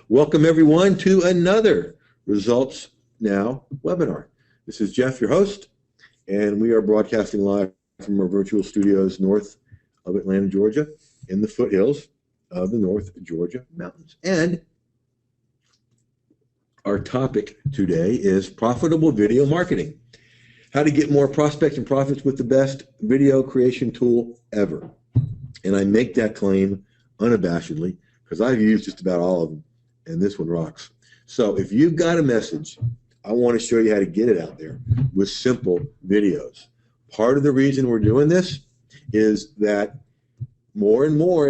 Welcome everyone to another Results Now webinar. This is Jeff, your host, and we are broadcasting live from our virtual studios north of Atlanta, Georgia, in the foothills of the North Georgia mountains. And our topic today is profitable video marketing. How to get more prospects and profits with the best video creation tool ever. And I make that claim unabashedly because I've used just about all of them, and this one rocks. So if you've got a message, I want to show you how to get it out there with simple videos. Part of the reason we're doing this is that more and more,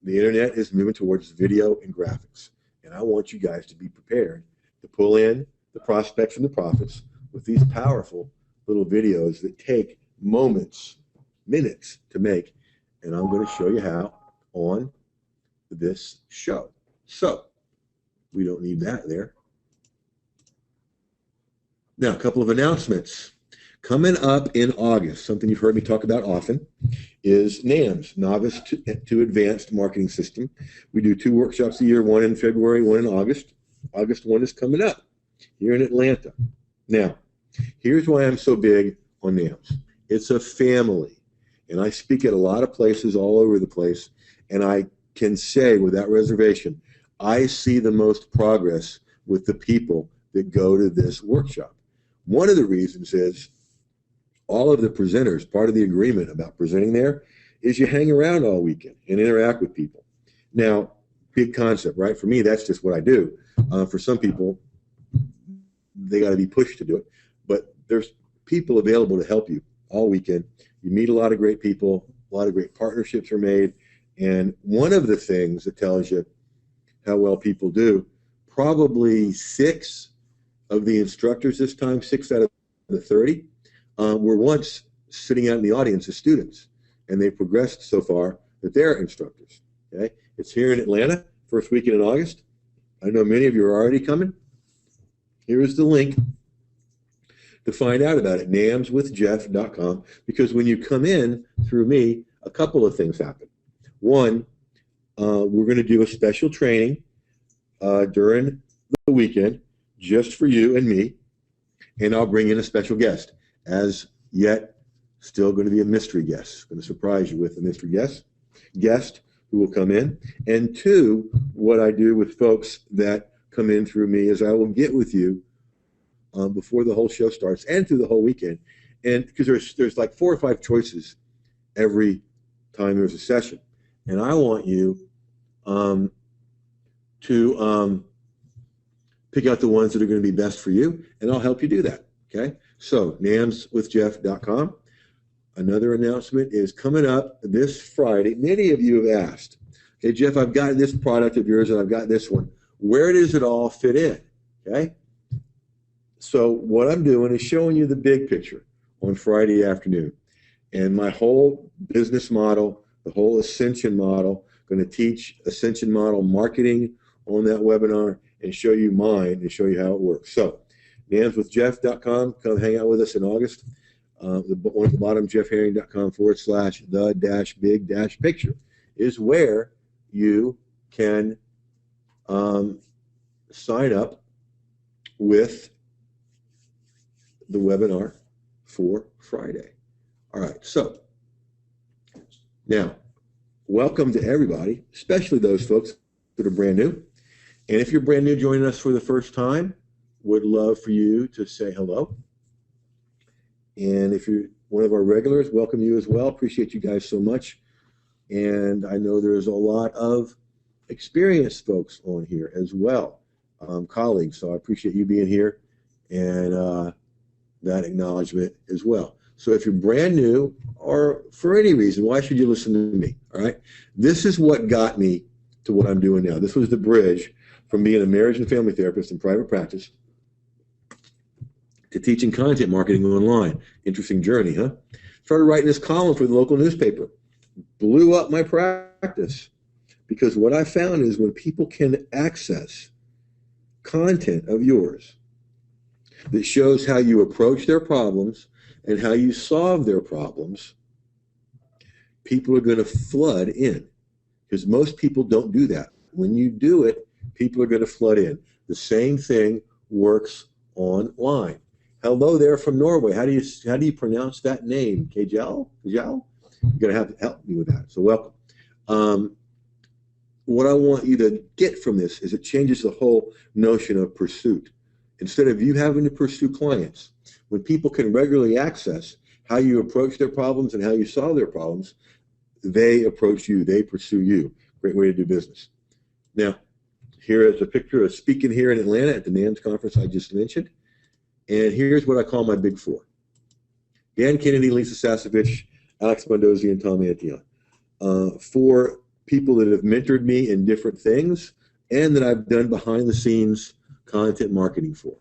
the internet is moving towards video and graphics. And I want you guys to be prepared to pull in the prospects and the profits with these powerful little videos that take moments, minutes to make. And I'm going to show you how on this show. So we don't need that there. Now, a couple of announcements. Coming up in August, something you've heard me talk about often, is NAMS, Novice to Advanced Marketing System. We do 2 workshops a year, one in February, one in August. August 1 is coming up here in Atlanta. Now, here's why I'm so big on NAMS. It's a family, and I speak at a lot of places all over the place, and I can say without reservation, I see the most progress with the people that go to this workshop. One of the reasons is all of the presenters, part of the agreement about presenting there is you hang around all weekend and interact with people. Now, big concept, right? For me, that's just what I do. For some people, they got to be pushed to do it. But there's people available to help you all weekend. You meet a lot of great people, a lot of great partnerships are made. And one of the things that tells you how well people do, probably 6 of the instructors this time, 6 out of the 30, were once sitting out in the audience as students, and they've progressed so far that they're instructors. Okay, it's here in Atlanta, first weekend in August. I know many of you are already coming. Here is the link to find out about it, namswithjeff.com, because when you come in through me, a couple of things happen. One, we're going to do a special training during the weekend just for you and me, and I'll bring in a special guest. As yet, still going to be a mystery guest. Going to surprise you with a mystery guest who will come in. And 2, what I do with folks that come in through me is I will get with you before the whole show starts and through the whole weekend. And because there's like 4 or 5 choices every time there's a session. And I want you to pick out the ones that are going to be best for you, and I'll help you do that. Okay, so namswithjeff.com. Another announcement is coming up this Friday. Many of you have asked, okay, Jeff, I've got this product of yours and I've got this one. Where does it all fit in? Okay, so what I'm doing is showing you the big picture on Friday afternoon. And my whole business model, the whole Ascension model, going to teach Ascension model marketing on that webinar and show you mine and show you how it works. So namswithjeff.com, come hang out with us in August. The one at the bottom, jeffherring.com/the-big-picture is where you can sign up with the webinar for Friday. All right, so now, welcome to everybody, especially those folks that are brand new. And if you're brand new joining us for the first time, would love for you to say hello. And if you're one of our regulars, welcome you as well. Appreciate you guys so much. And I know there's a lot of experienced folks on here as well, colleagues. So I appreciate you being here and that acknowledgement as well. So if you're brand new or for any reason, why should you listen to me? All right. This is what got me to what I'm doing now. This was the bridge from being a marriage and family therapist in private practice to teaching content marketing online. Interesting journey, huh? Started writing this column for the local newspaper. Blew up my practice because what I found is when people can access content of yours that shows how you approach their problems and how you solve their problems, people are going to flood in because most people don't do that. When you do it, people are going to flood in. The same thing works online. Hello there from Norway. How do you pronounce that name? Kajal? Kajal? You're going to have to help me with that. So welcome. What I want you to get from this is it changes the whole notion of pursuit. Instead of you having to pursue clients, when people can regularly access how you approach their problems and how you solve their problems, they approach you, they pursue you. Great way to do business. Now, here is a picture of speaking here in Atlanta at the NAMS conference I just mentioned. And here's what I call my big four. Dan Kennedy, Lisa Sasevich, Alex Mondozzi, and Tom Antion. Four people that have mentored me in different things and that I've done behind the scenes content marketing for.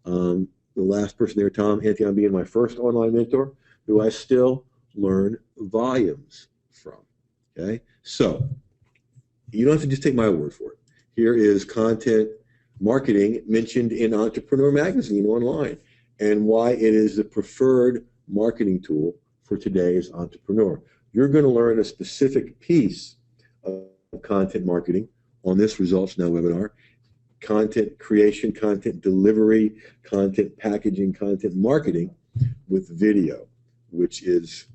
The last person there, Tom Antion, being my first online mentor, who I still learn volumes from. Okay, so you don't have to just take my word for it. Here is content marketing mentioned in Entrepreneur Magazine online and why it is the preferred marketing tool for today's entrepreneur. You're going to learn a specific piece of content marketing on this Results Now webinar. Content creation, content delivery, content packaging, content marketing with video, which is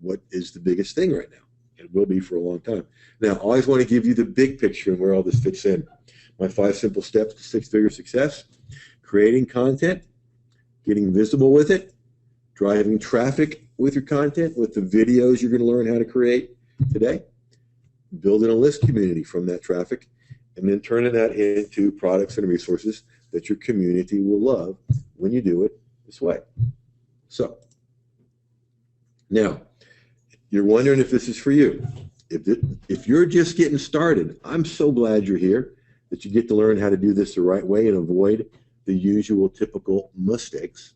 what is the biggest thing right now. It will be for a long time. Now, I always want to give you the big picture and where all this fits in. My 5 simple steps to 6-figure success: creating content, getting visible with it, driving traffic with your content, with the videos you're going to learn how to create today, building a list community from that traffic, and then turning that into products and resources that your community will love when you do it this way. So, now, you're wondering if this is for you. If you're just getting started, I'm so glad you're here, that you get to learn how to do this the right way and avoid the usual typical mistakes.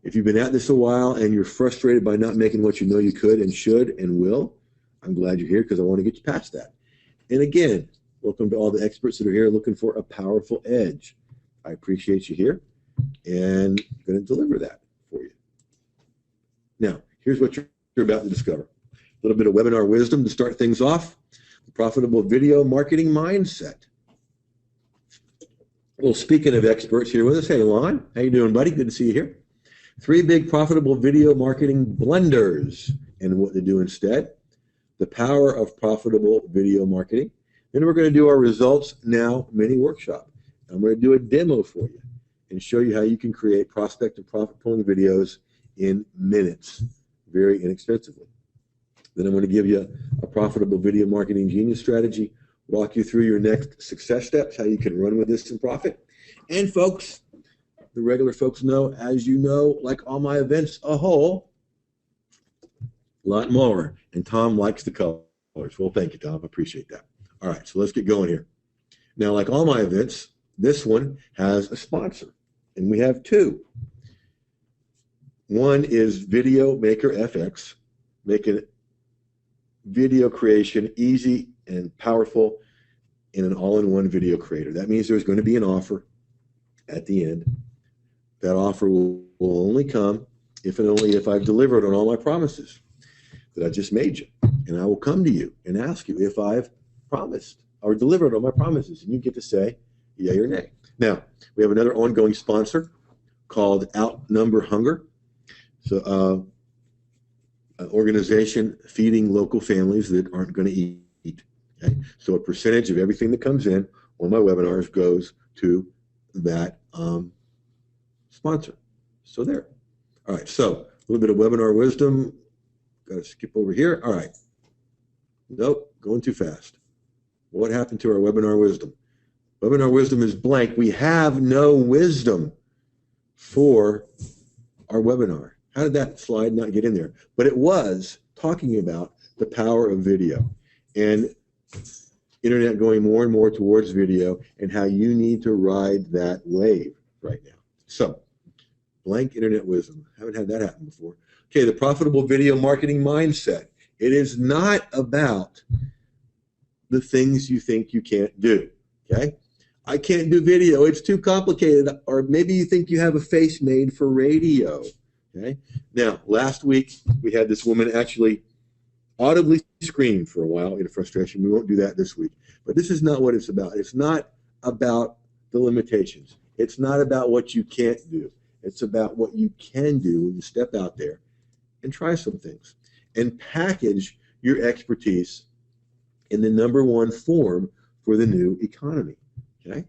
If you've been at this a while and you're frustrated by not making what you know you could and should and will, I'm glad you're here because I want to get you past that. And again, welcome to all the experts that are here looking for a powerful edge. I appreciate you here and I'm going to deliver that for you. Now, here's what you're about to discover. A little bit of webinar wisdom to start things off. The profitable video marketing mindset. Well, speaking of experts here with us, hey, Lon, how you doing, buddy? Good to see you here. 3 big profitable video marketing blunders and what to do instead. The power of profitable video marketing. Then we're going to do our Results Now mini workshop. I'm going to do a demo for you and show you how you can create prospect and profit pulling videos in minutes, very inexpensively. Then I'm going to give you a profitable video marketing genius strategy, walk you through your next success steps, how you can run with this and profit. And folks, the regular folks know, as you know, like all my events, a whole lot more. And Tom likes the colors. Well, thank you, Tom. I appreciate that. All right, so let's get going here. Now, like all my events, this one has a sponsor, and we have 2. One is Video Maker FX, making video creation easy and powerful in an all-in-one video creator. That means there's going to be an offer at the end. That offer will only come if and only if I've delivered on all my promises that I just made you. And I will come to you and ask you if I've promised or delivered on my promises. And you get to say yay or nay. Now, we have another ongoing sponsor called Outnumber Hunger. So, an organization feeding local families that aren't going to eat. Okay? So a percentage of everything that comes in on my webinars goes to that sponsor. So there. All right, so a little bit of webinar wisdom. Got to skip over here. All right. Nope, going too fast. What happened to our webinar wisdom? Webinar wisdom is blank. We have no wisdom for our webinar. How did that slide not get in there? But it was talking about the power of video and internet going more and more towards video and how you need to ride that wave right now. So, blank internet wisdom. Haven't had that happen before. Okay, the profitable video marketing mindset. It is not about the things you think you can't do, okay? I can't do video. It's too complicated. Or maybe you think you have a face made for radio. Okay. Now, last week we had this woman actually audibly scream for a while in frustration. We won't do that this week. But this is not what it's about. It's not about the limitations. It's not about what you can't do. It's about what you can do when you step out there and try some things and package your expertise in the number one form for the new economy. Okay?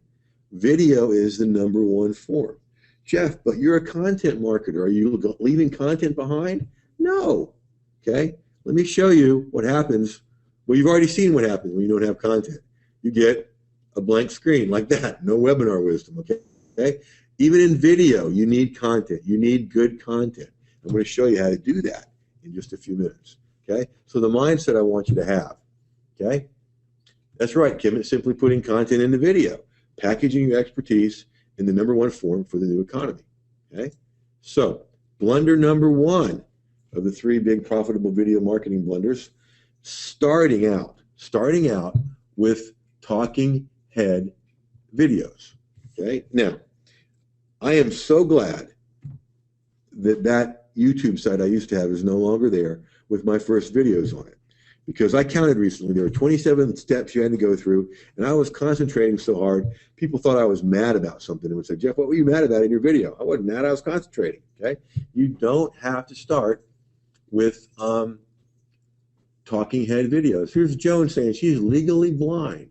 Video is the number one form. Jeff, but you're a content marketer. Are you leaving content behind? No. Okay? Let me show you what happens. Well, you've already seen what happens when you don't have content. You get a blank screen like that. No webinar wisdom. Okay? Even in video, you need content. You need good content. I'm going to show you how to do that in just a few minutes. Okay? So the mindset I want you to have. Okay? That's right, Kim. It's simply putting content into video, packaging your expertise in the number one form for the new economy. Okay? So, blunder number one of the three big profitable video marketing blunders, starting out with talking head videos. Okay? Now, I am so glad that YouTube site I used to have is no longer there with my first videos on it. Because I counted recently, there were 27 steps you had to go through, and I was concentrating so hard, people thought I was mad about something and would say, Jeff, what were you mad about in your video? I wasn't mad, I was concentrating, okay? You don't have to start with talking head videos. Here's Joan saying she's legally blind,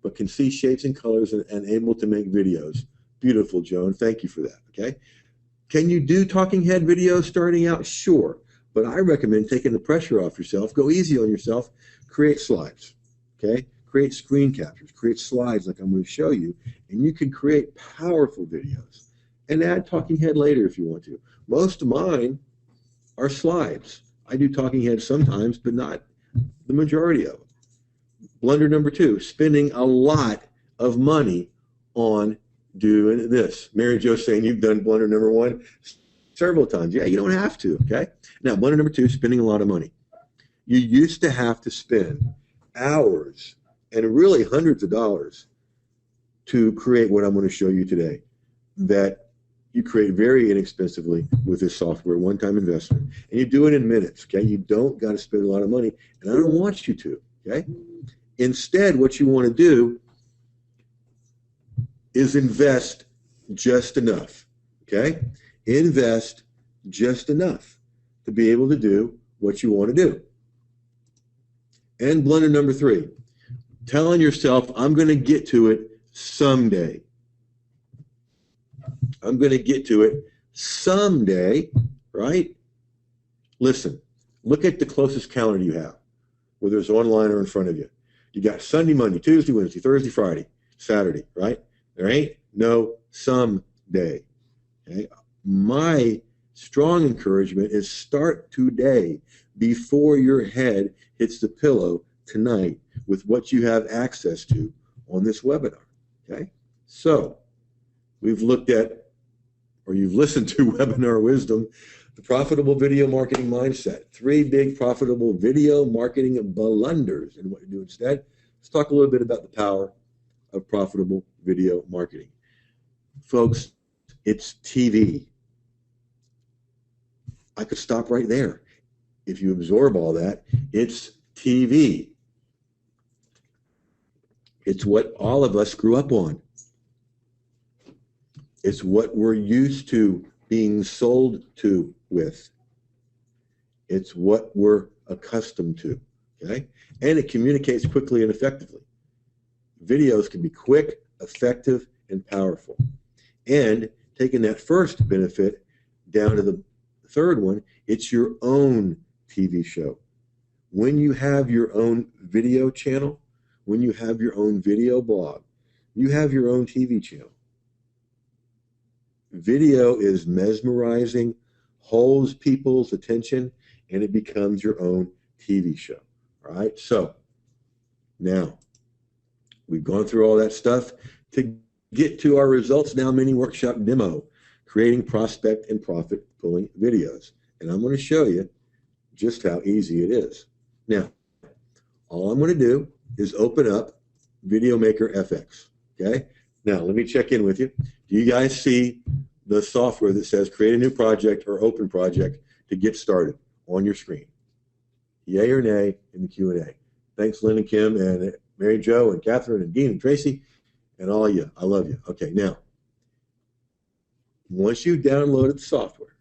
but can see shapes and colors and able to make videos. Beautiful, Joan, thank you for that, okay? Can you do talking head videos starting out? Sure. But I recommend taking the pressure off yourself. Go easy on yourself. Create slides, okay? Create screen captures. Create slides like I'm going to show you. And you can create powerful videos. And add talking head later if you want to. Most of mine are slides. I do talking head sometimes, but not the majority of them. Blunder number two, spending a lot of money on doing this. Mary Jo saying you've done blunder number one several times. Yeah, you don't have to, okay? Now, blunder number two, spending a lot of money. You used to have to spend hours and really hundreds of dollars to create what I'm going to show you today that you create very inexpensively with this software, one-time investment. And you do it in minutes, okay? You don't got to spend a lot of money, and I don't want you to, okay? Instead, what you want to do is invest just enough, okay? Invest just enough to be able to do what you want to do. And blunder number three, telling yourself, I'm going to get to it someday. I'm going to get to it someday, right? Listen, look at the closest calendar you have, whether it's online or in front of you. You got Sunday, Monday, Tuesday, Wednesday, Thursday, Friday, Saturday, right? There ain't no someday. Okay? My strong encouragement is start today before your head hits the pillow tonight with what you have access to on this webinar. Okay? So we've looked at, or you've listened to Webinar Wisdom, the profitable video marketing mindset, three big profitable video marketing blunders and what to do instead. Let's talk a little bit about the power of profitable video marketing. Folks, it's TV. I could stop right there. If you absorb all that, it's TV. It's what all of us grew up on. It's what we're used to being sold to with. It's what we're accustomed to, okay? And it communicates quickly and effectively. Videos can be quick, effective, and powerful. And taking that first benefit down to the third one, it's your own TV show. When you have your own video channel, when you have your own video blog, you have your own TV channel. Video is mesmerizing, holds people's attention, and it becomes your own TV show. All right, so now we've gone through all that stuff to get to our Results Now mini workshop demo, creating prospect and profit pulling videos. And I'm going to show you just how easy it is. Now, all I'm going to do is open up Video Maker FX. Okay? Now, let me check in with you. Do you guys see the software that says create a new project or open project to get started on your screen? yay or nay in the Q&A. Thanks, Lynn and Kim and Mary Jo and Catherine and Dean and Tracy and all of you. I love you. Okay, now, once you've downloaded the software,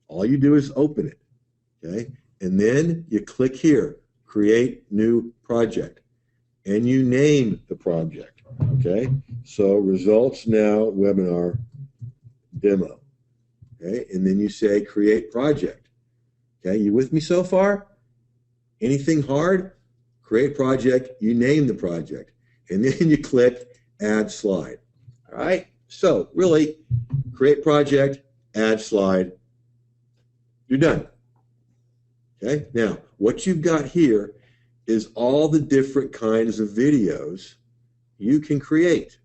all you do is open it, okay? And then you click here, create new project, and you name the project, okay? So results now webinar demo, okay? And then you say create project, okay? You with me so far? Anything hard? Create project, you name the project, and then you click add slide, all right? So really, create project, add slide, you're done. Okay, now what you've got here is all the different kinds of videos you can create.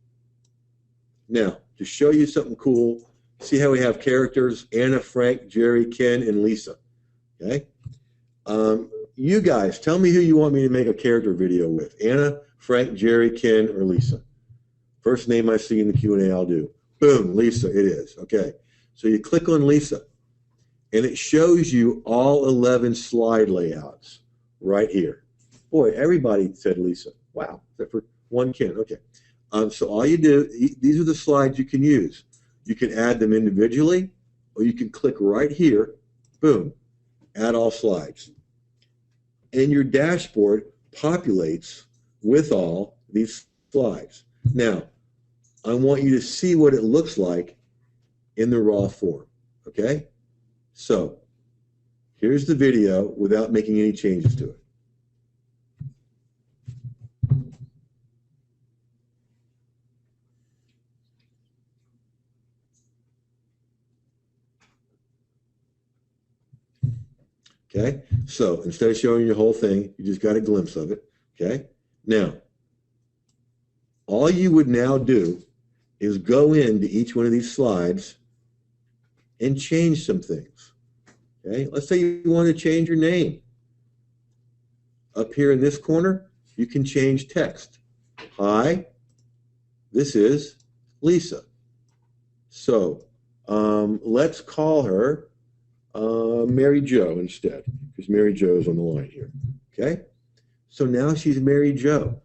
Now, to show you something cool, see how we have characters, Anna, Frank, Jerry, Ken, and Lisa. Okay, you guys, tell me who you want me to make a character video with. Anna, Frank, Jerry, Ken, or Lisa. First name I see in the Q&A, I'll do. Boom, Lisa, it is. Okay, so you click on Lisa, and it shows you all 11 slide layouts right here. Boy, everybody said Lisa. Wow, except for one Ken. Okay, so all you do, these are the slides you can use. You can add them individually, or you can click right here, boom, add all slides. And your dashboard populates with all these slides. Now, I want you to see what it looks like in the raw form, okay? So, here's the video without making any changes to it. Okay, so instead of showing you the whole thing, you just got a glimpse of it. Okay, now, all you would now do is go into each one of these slides and change some things. Okay, let's say you want to change your name. Up here in this corner, you can change text. Hi, this is Lisa. So let's call her Mary Jo instead, because Mary Jo is on the line here. Okay, so now she's Mary Jo.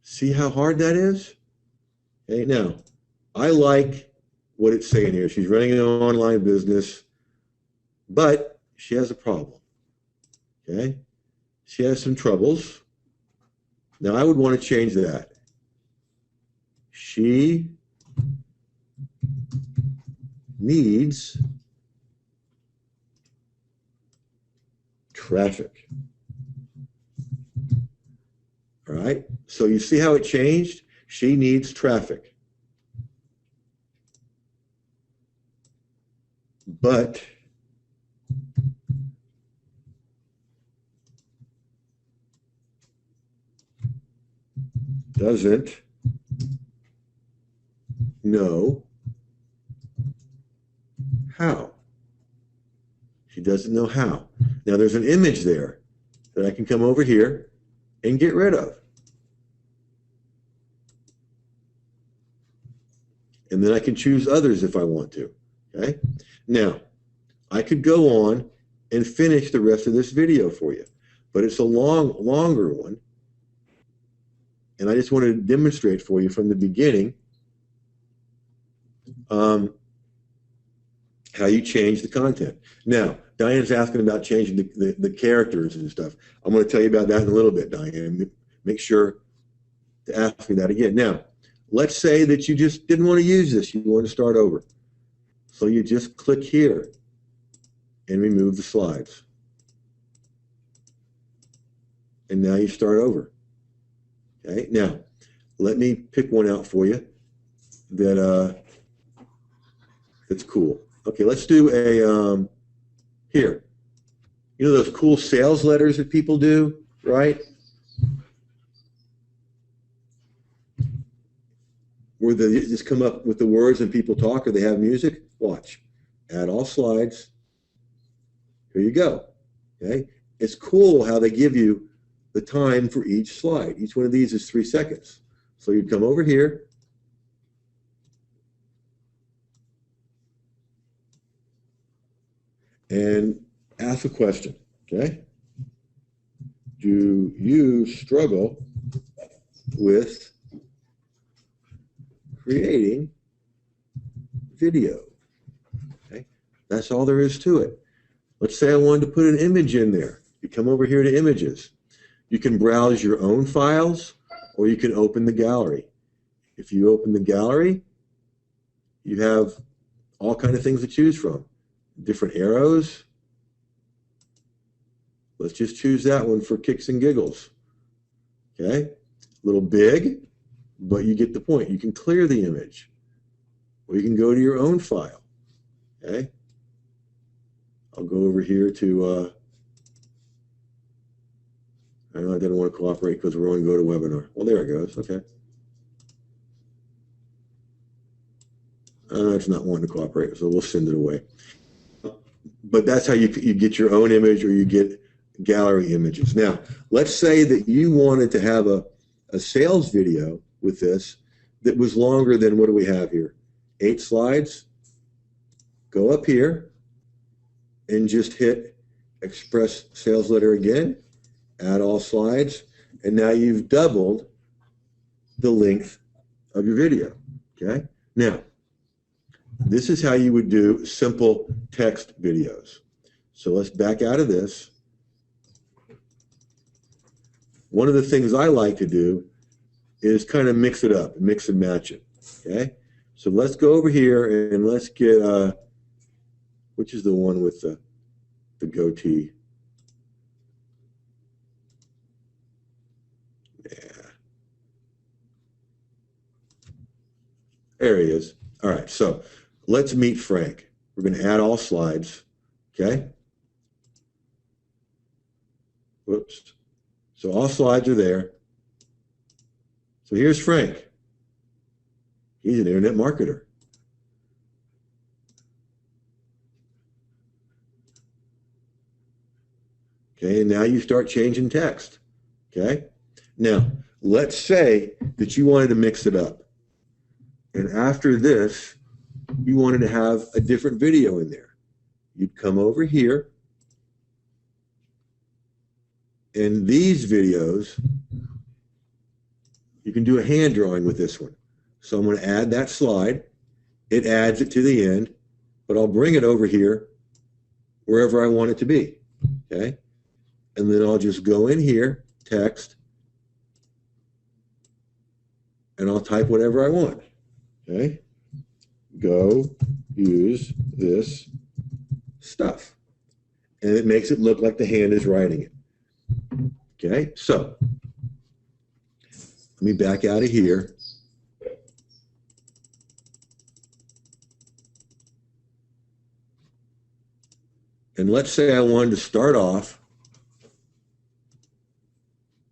See how hard that is? Okay, now I like what it's saying here. She's running an online business, but she has a problem. Okay, she has some troubles. Now I would want to change that. She needs traffic. All right, so you see how it changed? She needs traffic. But doesn't know how. She doesn't know how. Now there's an image there that I can come over here and get rid of. And then I can choose others if I want to. Okay? Now, I could go on and finish the rest of this video for you, but it's a longer one. And I just wanted to demonstrate for you from the beginning how you change the content. Now, Diane's asking about changing the characters and stuff. I'm going to tell you about that in a little bit, Diane. Make sure to ask me that again. Now, let's say that you just didn't want to use this. You want to start over. So you just click here and remove the slides. And now you start over. Okay, now let me pick one out for you that's cool. Okay, let's do a here. You know those cool sales letters that people do, right? Where they just come up with the words and people talk, or they have music. Watch. Add all slides. Here you go. Okay, it's cool how they give you the time for each slide. Each one of these is 3 seconds. So you'd come over here. And ask a question, okay? do you struggle with creating video? Okay, that's all there is to it. Let's say I wanted to put an image in there. You come over here to images. You can browse your own files, or you can open the gallery. If you open the gallery, you have all kinds of things to choose from. Different arrows. Let's just choose that one for kicks and giggles. Okay, a little big, but you get the point. You can clear the image, or you can go to your own file. Okay, I'll go over here to, I know I didn't want to cooperate because we're going to go to webinar. Well, there it goes. Okay. It's not wanting to cooperate, so we'll send it away. But that's how you get your own image, or you get gallery images. Now, let's say that you wanted to have a sales video with this that was longer than, what do we have here? 8 slides. Go up here and just hit Express Sales Letter again, add all slides, and now you've doubled the length of your video. Okay? Now, this is how you would do simple text videos. So let's back out of this. One of the things I like to do is kind of mix it up, mix and match it. Okay? So let's go over here and let's get, which is the one with the goatee? Yeah. There he is. All right, so let's meet Frank. We're going to add all slides, okay? Whoops. So all slides are there. So here's Frank. He's an internet marketer. Okay, and now you start changing text, okay? Now, let's say that you wanted to mix it up. And after this, you wanted to have a different video in there. You'd come over here, and these videos, you can do a hand drawing with this one. So I'm going to add that slide. It adds it to the end, but I'll bring it over here wherever I want it to be, okay? And then I'll just go in here, text, and I'll type whatever I want. Okay, go use this stuff. And it makes it look like the hand is writing it. Okay, so let me back out of here. And let's say I wanted to start off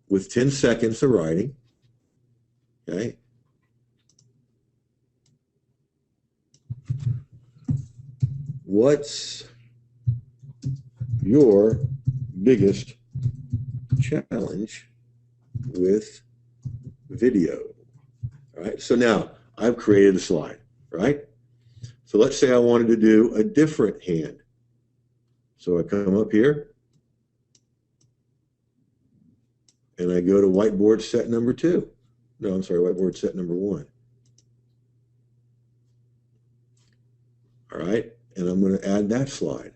with 10 seconds of writing. Okay. What's your biggest challenge with video? All right, so now I've created a slide, right? So let's say I wanted to do a different hand. So I come up here and I go to whiteboard set number 2. No, I'm sorry, whiteboard set number 1. All right. And I'm going to add that slide.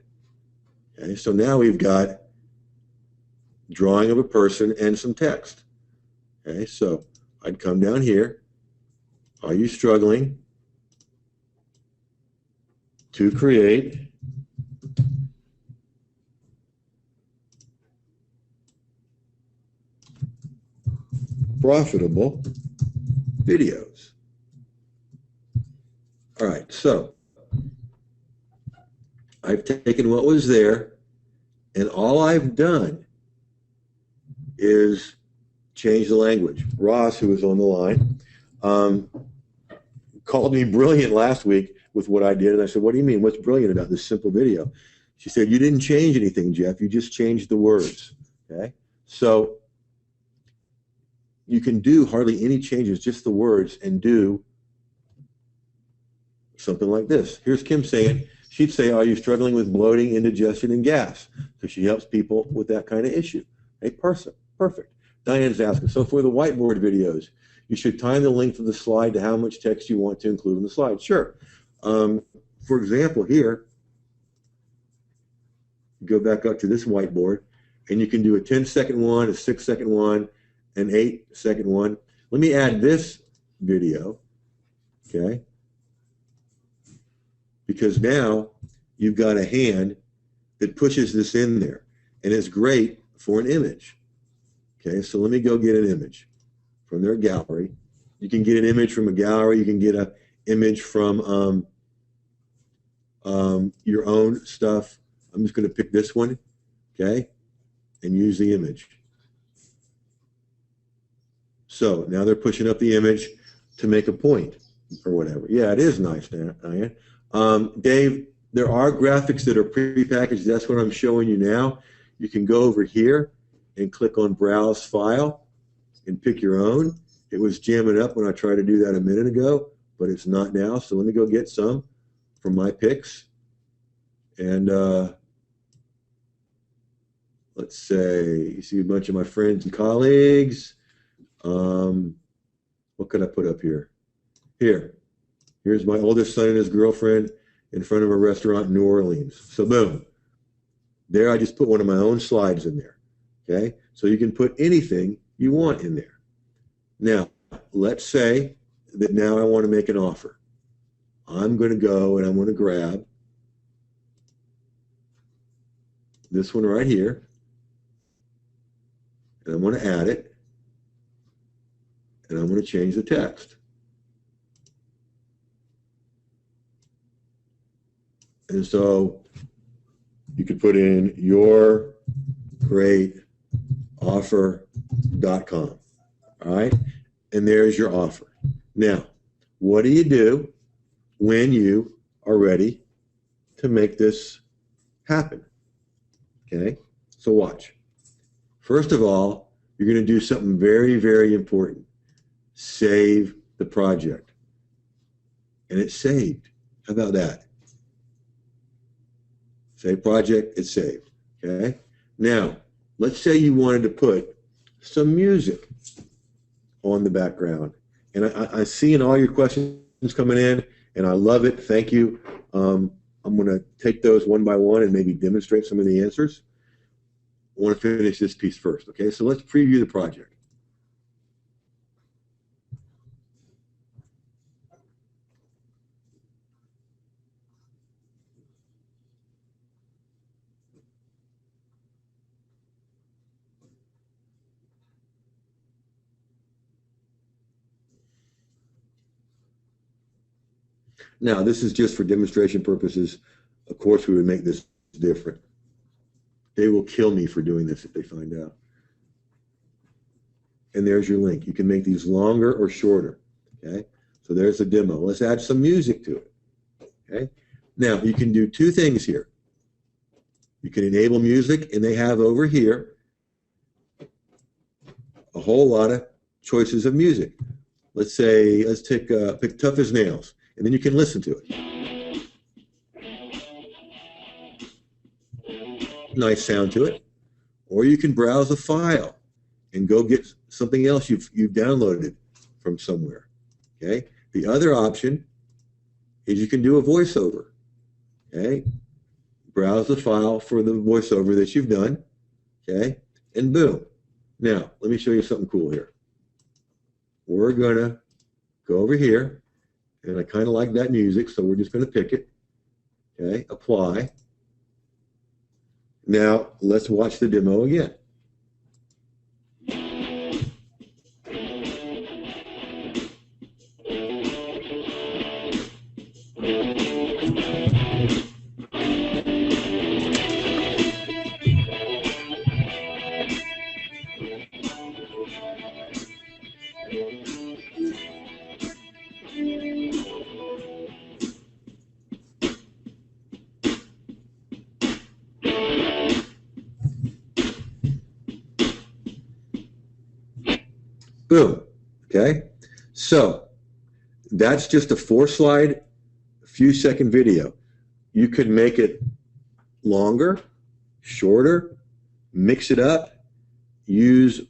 Okay, so now we've got drawing of a person and some text. Okay, so I'd come down here. Are you struggling to create profitable videos? All right, so I've taken what was there, and all I've done is change the language. Ross, who was on the line, called me brilliant last week with what I did, and I said, what do you mean? What's brilliant about this simple video? She said, you didn't change anything, Jeff. You just changed the words. Okay, so you can do hardly any changes, just the words, and do something like this. Here's Kim saying, she'd say, are you struggling with bloating, indigestion, and gas? So she helps people with that kind of issue. A person. Perfect. Diane's asking, so for the whiteboard videos, you should time the length of the slide to how much text you want to include in the slide. Sure. For example, here, go back up to this whiteboard, and you can do a 10-second one, a 6-second one, an 8-second one. Let me add this video, okay? Because now you've got a hand that pushes this in there, and it's great for an image. Okay, so let me go get an image from their gallery. You can get an image from a gallery. You can get an image from your own stuff. I'm just going to pick this one, okay, and use the image. So now they're pushing up the image to make a point or whatever. Yeah, it is nice, Diane. Dave, there are graphics that are prepackaged. That's what I'm showing you now. You can go over here and click on Browse File and pick your own. It was jamming up when I tried to do that a minute ago, but it's not now. So let me go get some from my picks. And let's say, you see a bunch of my friends and colleagues. What could I put up here? Here's my oldest son and his girlfriend in front of a restaurant in New Orleans. So boom, there I just put one of my own slides in there. Okay, so you can put anything you want in there. Now, let's say that now I want to make an offer. I'm going to go and I'm going to grab this one right here, and I'm going to add it, and I'm going to change the text. And so you could put in yourgreatoffer.com. All right, and there's your offer. Now, what do you do when you are ready to make this happen? Okay, so watch. First of all, you're going to do something very, very important. Save the project. And it's saved. How about that? Save project, it's saved. Okay, now let's say you wanted to put some music on the background. And I see in all your questions coming in, and I love it. Thank you. I'm going to take those one by one and maybe demonstrate some of the answers. I want to finish this piece first. Okay, so let's preview the project. Now, this is just for demonstration purposes. Of course, we would make this different. They will kill me for doing this if they find out. And there's your link. You can make these longer or shorter. Okay, so there's a demo. Let's add some music to it. Okay, now you can do two things here. You can enable music, and they have over here a whole lot of choices of music. Let's say, let's pick Tough as Nails, and then you can listen to it. Nice sound to it. Or you can browse a file and go get something else you've downloaded from somewhere. Okay. The other option is you can do a voiceover. Okay. Browse the file for the voiceover that you've done. Okay. And boom. Now, let me show you something cool here. We're going to go over here, and I kind of like that music, so we're just going to pick it. Okay. Apply. Now, let's watch the demo again. Boom. Okay. So that's just a 4-slide, few second video. You could make it longer, shorter, mix it up, use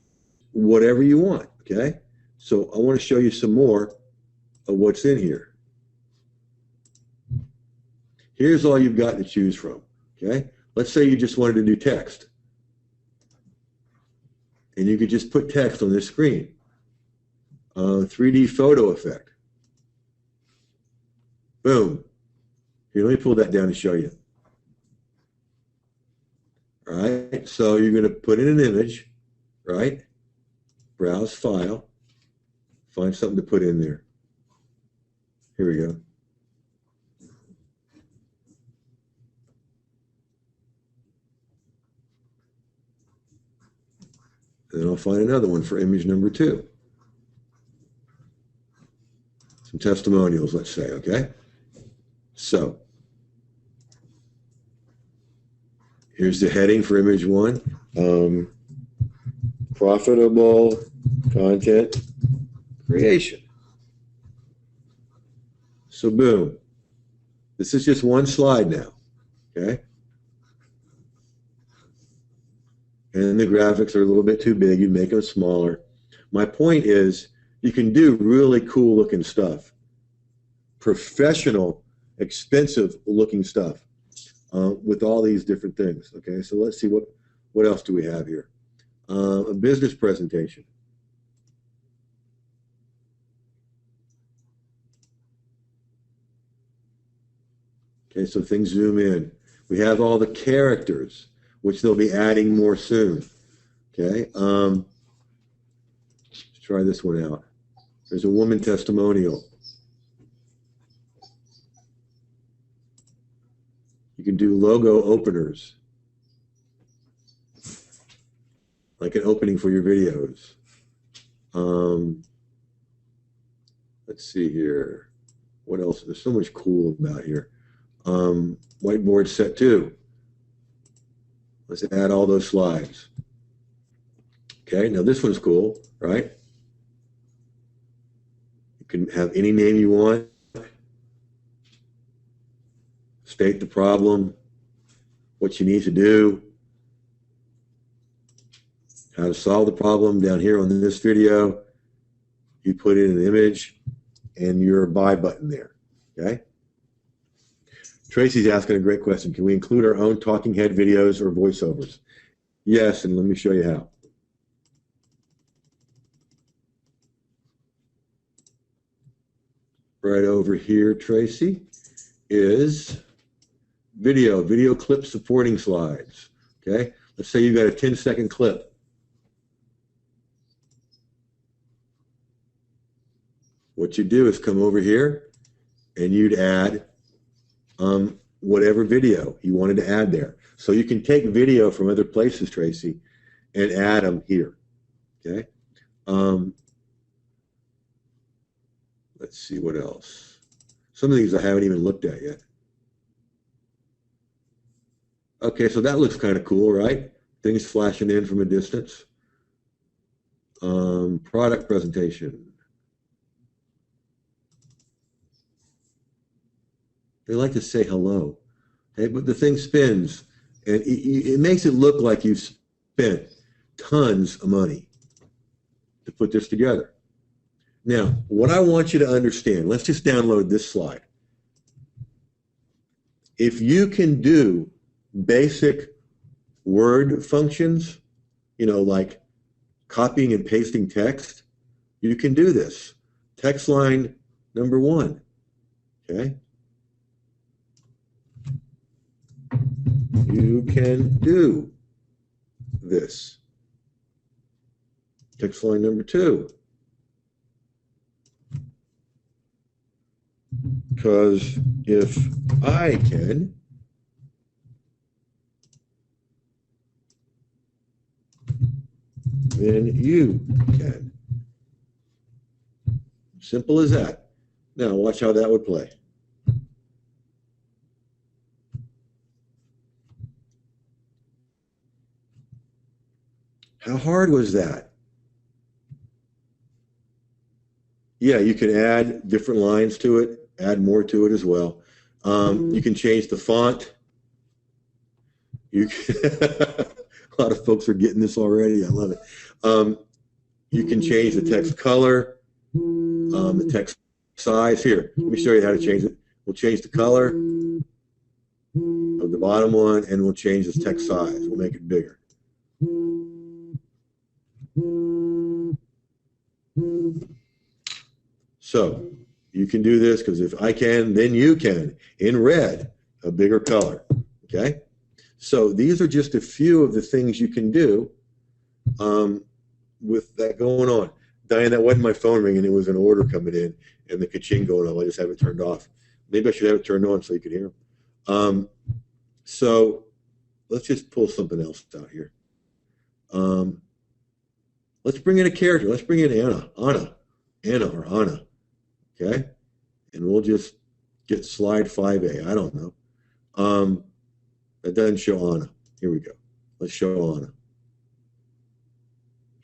whatever you want, okay? So I want to show you some more of what's in here. Here's all you've got to choose from, okay? Let's say you just wanted to do text. And you could just put text on this screen. 3D photo effect. Boom. Here, let me pull that down and show you. All right, so you're going to put in an image, right? Browse file. Find something to put in there. Here we go. And then I'll find another one for image number 2. Some testimonials, let's say, okay? So, here's the heading for image 1. Profitable content creation. So, boom. This is just one slide now, okay? And the graphics are a little bit too big. You make them smaller. My point is, you can do really cool looking stuff. Professional, expensive looking stuff with all these different things. Okay, so let's see what else do we have here. A business presentation. Okay, so things zoom in. We have all the characters, which they'll be adding more soon. Okay, let's try this one out. There's a woman testimonial. You can do logo openers, like an opening for your videos. Let's see here. What else? There's so much cool about here. Whiteboard set 2. Let's add all those slides. Okay, now this one's cool, right? You can have any name you want. State the problem, what you need to do, how to solve the problem down here on this video. You put in an image and your buy button there, okay? Tracy's asking a great question. Can we include our own talking head videos or voiceovers? Yes, and let me show you how. Right over here, Tracy, is video clip supporting slides, okay? Let's say you've got a 10-second clip. What you do is come over here and you'd add whatever video you wanted to add there. So you can take video from other places, Tracy, and add them here, okay? Let's see what else. Some of these I haven't even looked at yet. Okay, so that looks kind of cool, right? Things flashing in from a distance. Product presentation. They like to say hello, okay? But the thing spins, and it makes it look like you've spent tons of money to put this together. Now, what I want you to understand, let's just download this slide. If you can do basic word functions, you know, like copying and pasting text, you can do this. Text line number 1, okay? You can do this. Text line number 2. Because if I can, then you can. Simple as that. Now watch how that would play. How hard was that? Yeah, you can add different lines to it, add more to it as well. You can change the font. You can A lot of folks are getting this already. I love it. You can change the text color, the text size. Here, let me show you how to change it. We'll change the color of the bottom one, and we'll change this text size. We'll make it bigger. So you can do this because if I can, then you can, in red, a bigger color. Okay? So these are just a few of the things you can do with that going on. Diane, that wasn't my phone ringing. It was an order coming in and the ka-ching going on. I just have it turned off. Maybe I should have it turned on so you could hear them. So let's just pull something else out here. Let's bring in a character. Let's bring in Anna or Anna. Okay? And we'll just get slide 5A. I don't know. That doesn't show Anna. Here we go. Let's show Anna.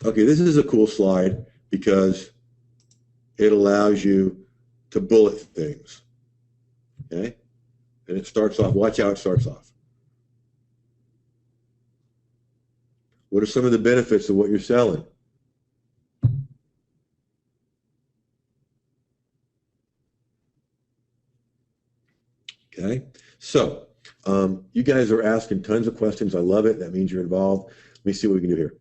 Okay, this is a cool slide because it allows you to bullet things. Okay? And it starts off, watch how it starts off. What are some of the benefits of what you're selling? Okay, so you guys are asking tons of questions. I love it. That means you're involved. Let me see what we can do here.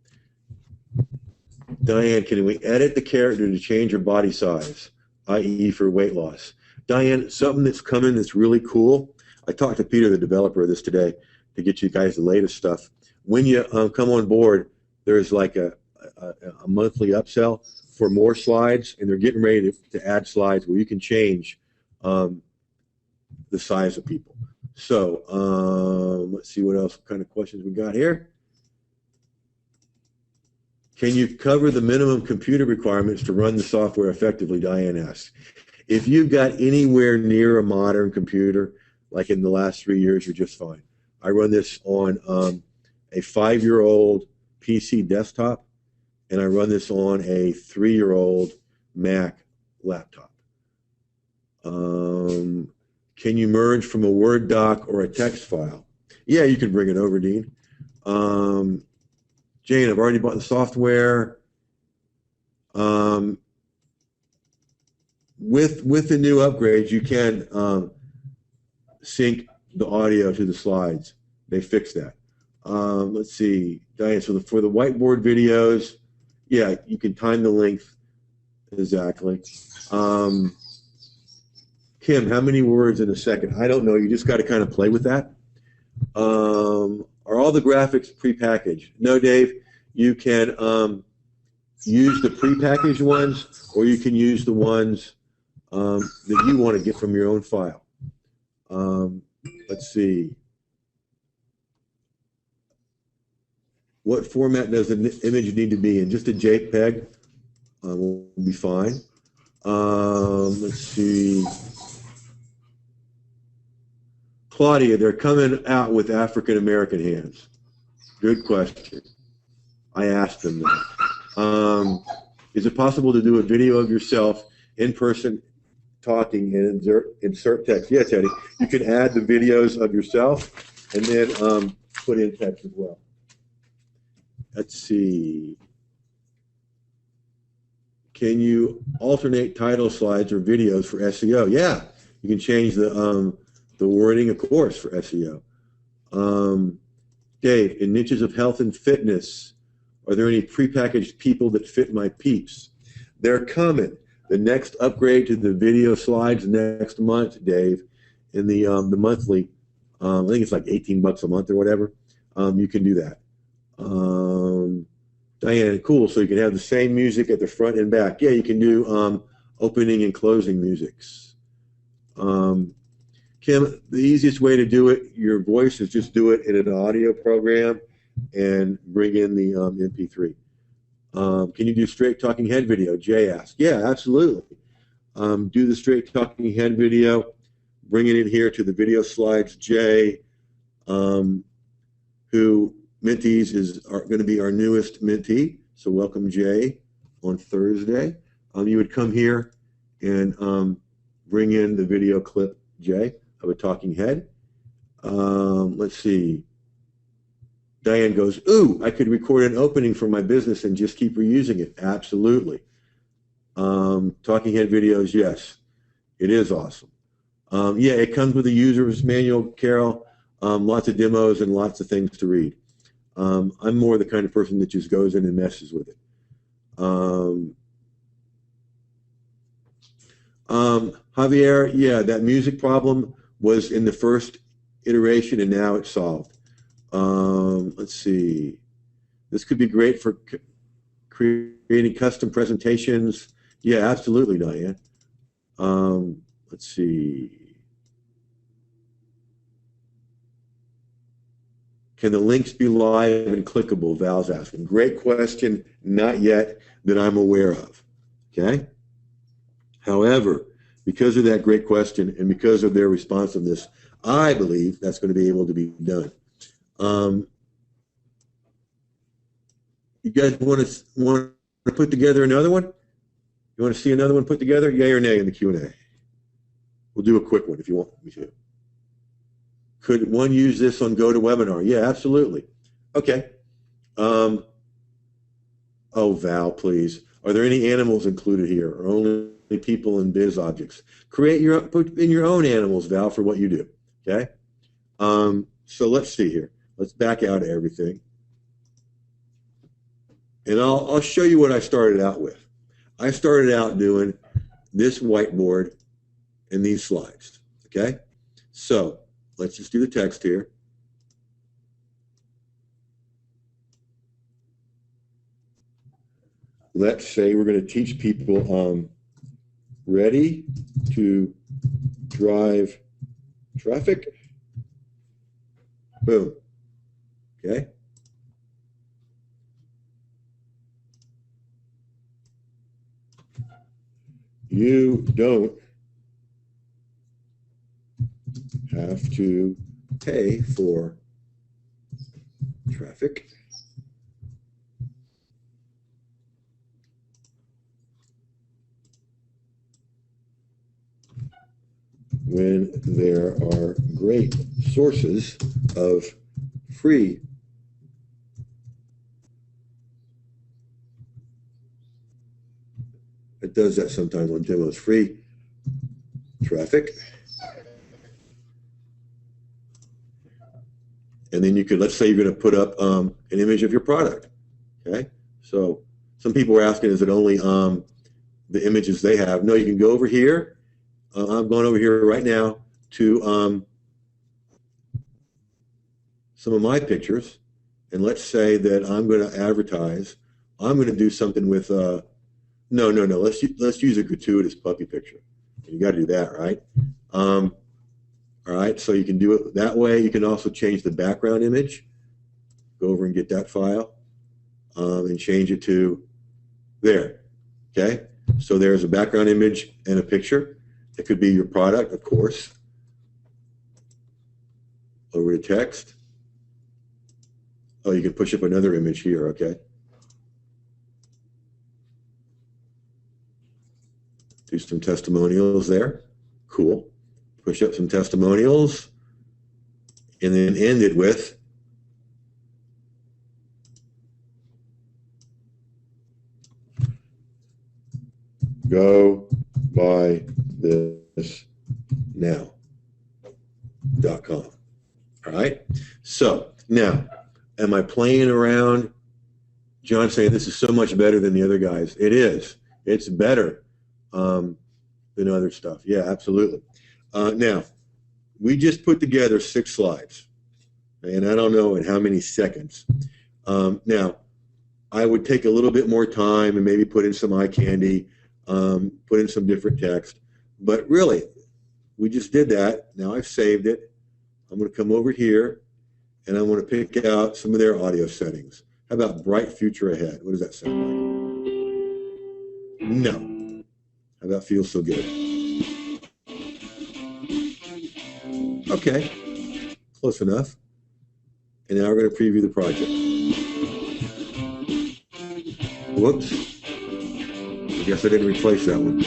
Diane, can we edit the character to change your body size, i.e. for weight loss? Diane, something that's coming that's really cool. I talked to Peter, the developer of this today, to get you guys the latest stuff. When you come on board, there's like a monthly upsell for more slides, and they're getting ready to add slides where you can change the size of people. So let's see what else kind of questions we got here. Can you cover the minimum computer requirements to run the software effectively, Diane asks. If you've got anywhere near a modern computer, like in the last 3 years, you're just fine. I run this on a 5-year-old PC desktop, and I run this on a 3-year-old Mac laptop. Can you merge from a Word doc or a text file? Yeah, you can bring it over, Dean. Jane, I've already bought the software. With the new upgrades, you can sync the audio to the slides. They fixed that. Let's see, Diane, so for the whiteboard videos, yeah, you can time the length exactly. Kim, how many words in a second? I don't know. You just got to kind of play with that. Are all the graphics prepackaged? No, Dave. You can use the prepackaged ones, or you can use the ones that you want to get from your own file. Let's see. What format does the image need to be in? Just a JPEG will be fine. Let's see. Claudia, they're coming out with African American hands. Good question. I asked them that. Is it possible to do a video of yourself in person talking and insert text? Yeah, Teddy. You can add the videos of yourself and then put in text as well. Let's see. Can you alternate title slides or videos for SEO? Yeah, you can change the wording, of course, for SEO. Dave, in niches of health and fitness, are there any prepackaged people that fit my peeps? They're coming. The next upgrade to the video slides next month, Dave, in the monthly, I think it's like $18 a month or whatever. You can do that. Diane, cool. So you can have the same music at the front and back. Yeah, you can do opening and closing musics. Kim, the easiest way to do it, your voice, is just do it in an audio program and bring in the MP3. Can you do straight talking head video? Jay asked. Yeah, absolutely. Do the straight talking head video, bring it in here to the video slides. Jay, who Mentees is going to be our newest mentee. So welcome, Jay, on Thursday. You would come here and bring in the video clip, Jay, of a talking head. Let's see. Diane goes, ooh, I could record an opening for my business and just keep reusing it. Absolutely. Talking head videos, yes, it is awesome. Yeah, it comes with a user's manual, Carol, lots of demos and lots of things to read. I'm more the kind of person that just goes in and messes with it. Javier, yeah, that music problem was in the first iteration and now it's solved. Let's see. This could be great for creating custom presentations. Yeah, absolutely, Diane. Let's see. Can the links be live and clickable? Val's asking. Great question. Not yet that I'm aware of. Okay. However, because of that great question and because of their responsiveness, I believe that's going to be able to be done. You guys want to put together another one? You want to see another one put together? Yay or nay in the Q&A? We'll do a quick one if you want me to. Could one use this on GoToWebinar? Yeah, absolutely. Okay. Oh, Val, please. Are there any animals included here or only people and biz objects? Put in your own animals, Val, for what you do. Okay. So let's see here. Let's back out of everything. And I'll show you what I started out with. I started out doing this whiteboard and these slides. Okay. So let's just do the text here. Let's say we're going to teach people ready to drive traffic. Boom. Okay. You don't have to pay for traffic. When there are great sources of free it does that sometimes on demos, free traffic. And then you could, let's say you're going to put up an image of your product. Okay. So some people are asking, is it only the images they have? No, you can go over here. I'm going over here right now to some of my pictures. And let's say that I'm going to advertise. I'm going to do something with, no. Let's use a gratuitous puppy picture. You got to do that, right? All right, so you can do it that way. You can also change the background image. Go over and get that file and change it to there. Okay, so there's a background image and a picture. It could be your product, of course. Over to text. Oh, you can push up another image here, okay. Do some testimonials there. Cool. Push up some testimonials. And then end it with go buy this now.com. All right. So now, am I playing around? John's saying this is so much better than the other guys. It is. It's better than other stuff. Yeah, absolutely. Now, we just put together 6 slides, and I don't know in how many seconds. Now, I would take a little bit more time and maybe put in some eye candy, put in some different text. But really, we just did that. Now I've saved it. I'm going to come over here, and I'm going to pick out some of their audio settings. How about Bright Future Ahead? What does that sound like? No. How about Feel So Good? Okay, close enough. And now we're going to preview the project. Whoops. I guess I didn't replace that one.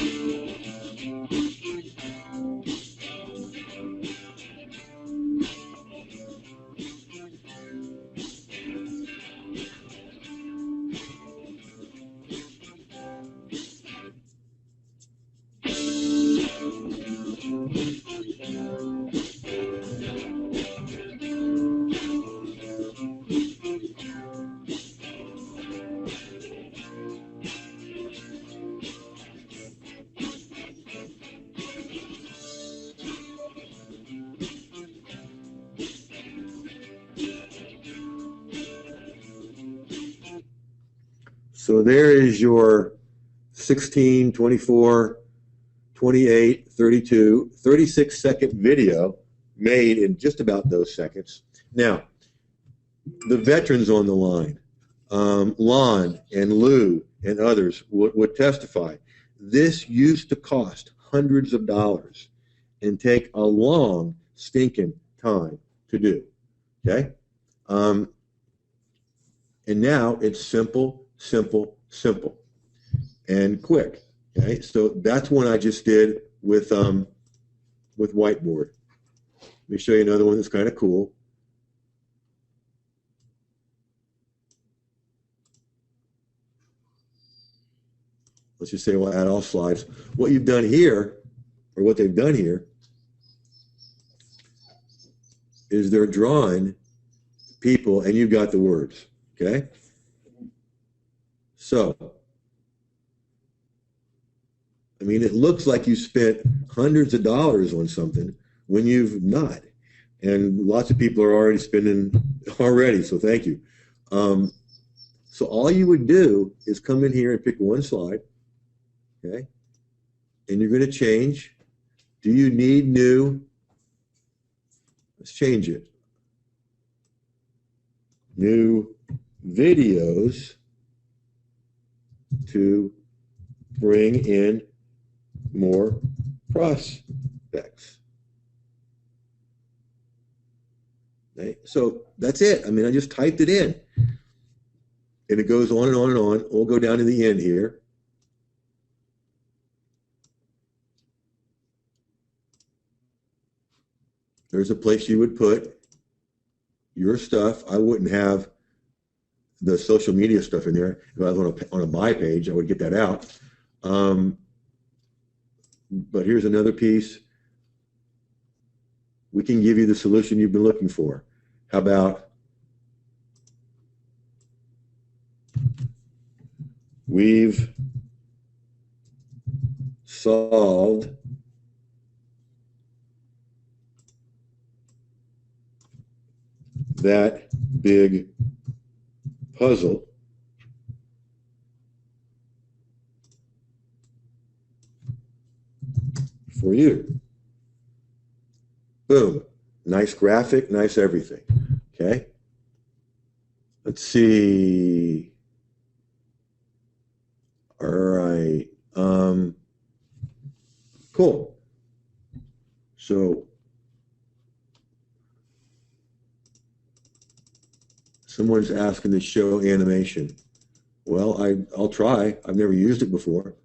So there is your 16, 24, 28, 32, 36-second video made in just about those seconds. Now, the veterans on the line, Lon and Lou and others would testify. This used to cost hundreds of dollars and take a long stinking time to do. Okay? And now it's simple, simple, simple, and quick. Okay? So that's one I just did with whiteboard. Let me show you another one that's kind of cool. Let's just say we'll add all slides. What you've done here, or what they've done here, is they're drawing people and you've got the words, okay? So, I mean, it looks like you spent hundreds of dollars on something when you've not. And lots of people are already spending already, so thank you. So all you would do is come in here and pick one slide, okay? And you're going to change. Do you need new? Let's change it. New videos to bring in more prospects. Okay? So that's it. I mean, I just typed it in. And it goes on and on and on. We'll go down to the end here. There's a place you would put your stuff. I wouldn't have the social media stuff in there. If I was on a buy page, I would get that out. But here's another piece. We can give you the solution you've been looking for. How about we've solved that big puzzle for you. Boom. Nice graphic, nice everything. Okay. Let's see. All right. Cool. So someone's asking to show animation. Well, I'll try. I've never used it before,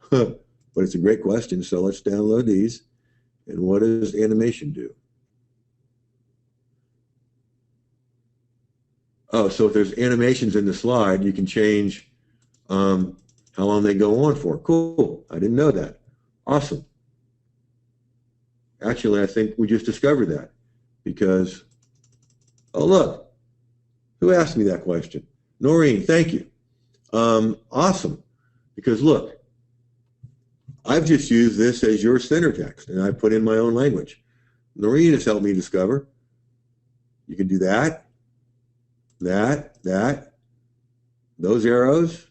but it's a great question. So let's download these. And what does animation do? Oh, so if there's animations in the slide, you can change how long they go on for. Cool. I didn't know that. Awesome. Actually, I think we just discovered that because, oh, look. Who asked me that question? Noreen, thank you. Awesome. Because look, I've just used this as your center text and I put in my own language. Noreen has helped me discover. You can do that, those arrows.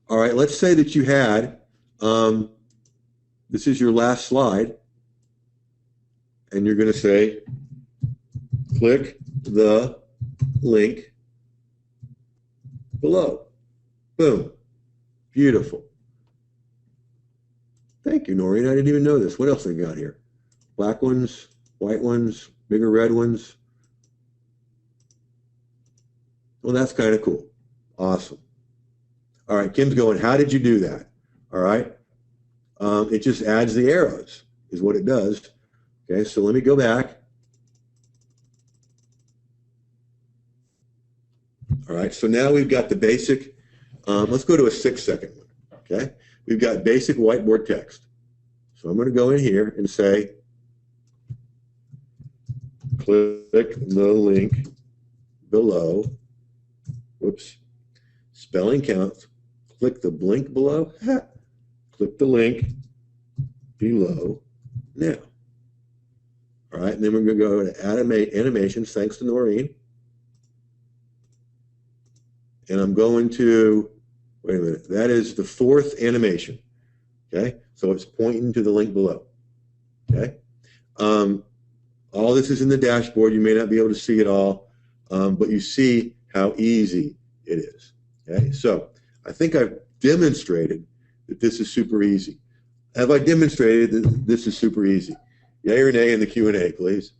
All right, let's say that you had, this is your last slide, and you're going to say, click the link below. Boom. Beautiful. Thank you, Noreen. I didn't even know this. What else they got here? Black ones, white ones, bigger red ones. Well, that's kind of cool. Awesome. All right, Kim's going, how did you do that? All right. It just adds the arrows is what it does. Okay, so let me go back. All right, so now we've got the basic, let's go to a 6-second one, okay? We've got basic whiteboard text. So I'm going to go in here and say, click the link below. Whoops. Spelling counts. Click the blink below. Click the link below now. All right, and then we're going to go to animations, thanks to Noreen. and I'm going to, wait a minute, that is the fourth animation. Okay, so it's pointing to the link below. Okay, all this is in the dashboard. You may not be able to see it all, but you see how easy it is. Okay, so I think I've demonstrated that this is super easy. Have I demonstrated that this is super easy? Yay or nay in the Q&A, please.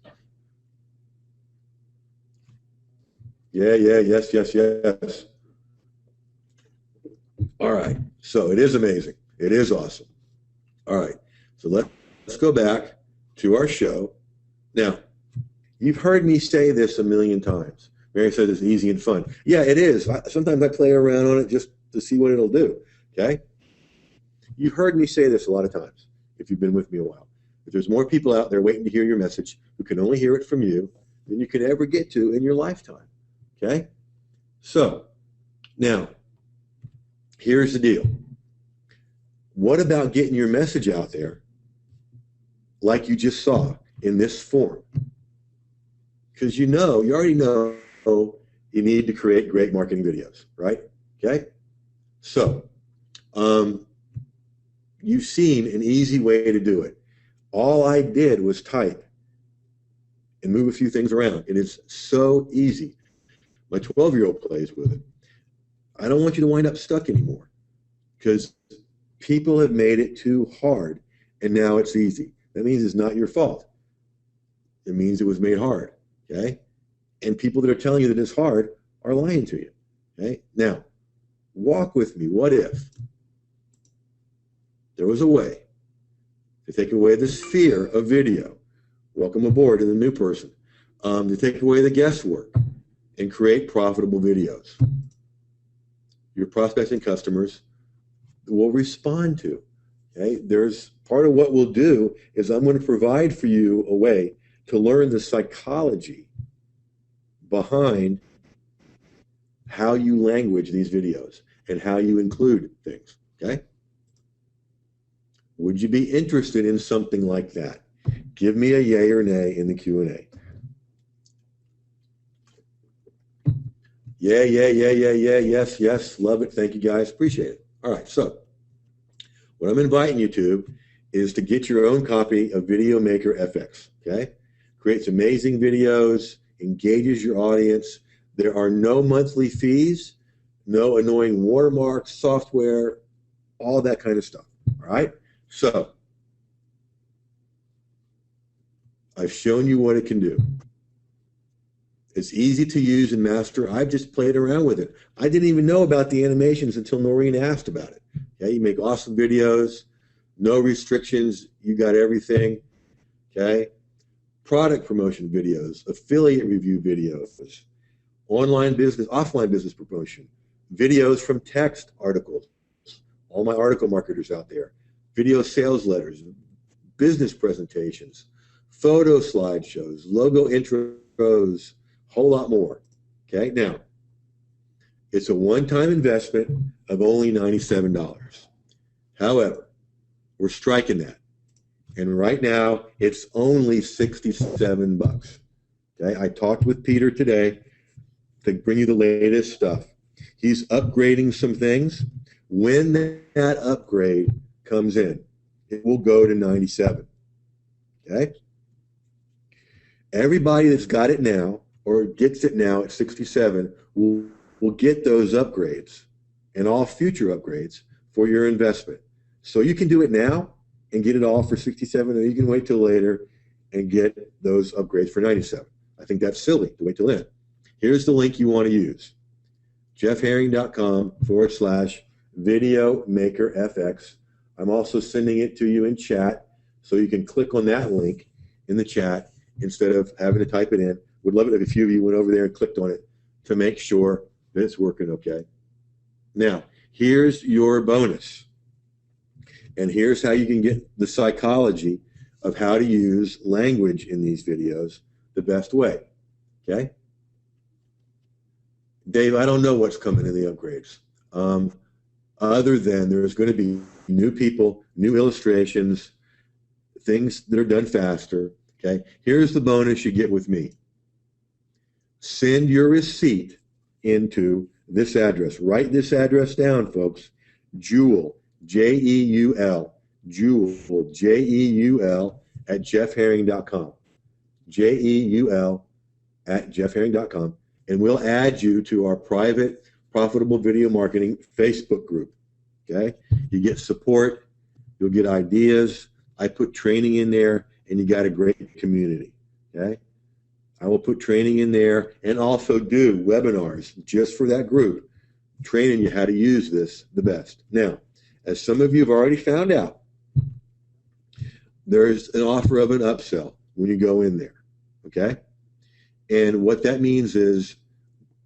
Yeah, yes, yes, yes. All right, so it is amazing. It is awesome. All right, so let's go back to our show. Now, you've heard me say this a million times. Mary said it's easy and fun. Yeah, it is. Sometimes I play around on it just to see what it'll do, okay? You've heard me say this a lot of times if you've been with me a while. If there's more people out there waiting to hear your message who can only hear it from you than you could ever get to in your lifetime, okay? So, now, here's the deal. What about getting your message out there like you just saw in this form? Because you already know you need to create great marketing videos, right? Okay? So, you've seen an easy way to do it. All I did was type and move a few things around. It is so easy. My 12-year-old plays with it. I don't want you to wind up stuck anymore because people have made it too hard and now it's easy. That means it's not your fault. It means it was made hard, okay? And people that are telling you that it's hard are lying to you, okay? Now, walk with me. What if there was a way to take away this fear of video? Welcome aboard to the new person. To take away the guesswork and create profitable videos. Your prospects and customers will respond to. Okay, there's part of what we'll do is I'm going to provide for you a way to learn the psychology behind how you language these videos and how you include things. Okay, would you be interested in something like that? Give me a yay or nay in the Q&A. Yeah, yes, yes, love it. Thank you guys, appreciate it. All right, so what I'm inviting you to is to get your own copy of Video Maker FX, okay? Creates amazing videos, engages your audience. There are no monthly fees, no annoying watermarks, software, all that kind of stuff, all right? So, I've shown you what it can do. It's easy to use and master. I've just played around with it. I didn't even know about the animations until Noreen asked about it. Okay, you make awesome videos, no restrictions, you got everything. Okay, product promotion videos, affiliate review videos, online business, offline business promotion, videos from text articles, all my article marketers out there, video sales letters, business presentations, photo slideshows, logo intros, whole lot more. Okay, now it's a one-time investment of only $97. However, we're striking that, and right now it's only 67 bucks. Okay, I talked with Peter today to bring you the latest stuff. He's upgrading some things. When that upgrade comes in, it will go to 97. Okay, everybody that's got it now or gets it now at 67 will get those upgrades and all future upgrades for your investment. So you can do it now and get it all for 67, or you can wait till later and get those upgrades for 97. I think that's silly to wait till then. Here's the link you want to use. jeffherring.com/videomakerfx. I'm also sending it to you in chat, so you can click on that link in the chat instead of having to type it in. Would love it if a few of you went over there and clicked on it to make sure that it's working okay. Now, here's your bonus. And here's how you can get the psychology of how to use language in these videos the best way. Okay? Dave, I don't know what's coming in the upgrades. Other than there's going to be new people, new illustrations, things that are done faster. Okay? Here's the bonus you get with me. Send your receipt into this address. Write this address down, folks. Jewel, Jeul, Jewel, Jeul at jeffherring.com. Jeul at jeffherring.com. And we'll add you to our private profitable video marketing Facebook group. Okay? You get support, you'll get ideas. I put training in there, and you got a great community. Okay? I will put training in there and also do webinars just for that group, training you how to use this the best. Now, as some of you have already found out, there's an offer of an upsell when you go in there. Okay? And what that means is,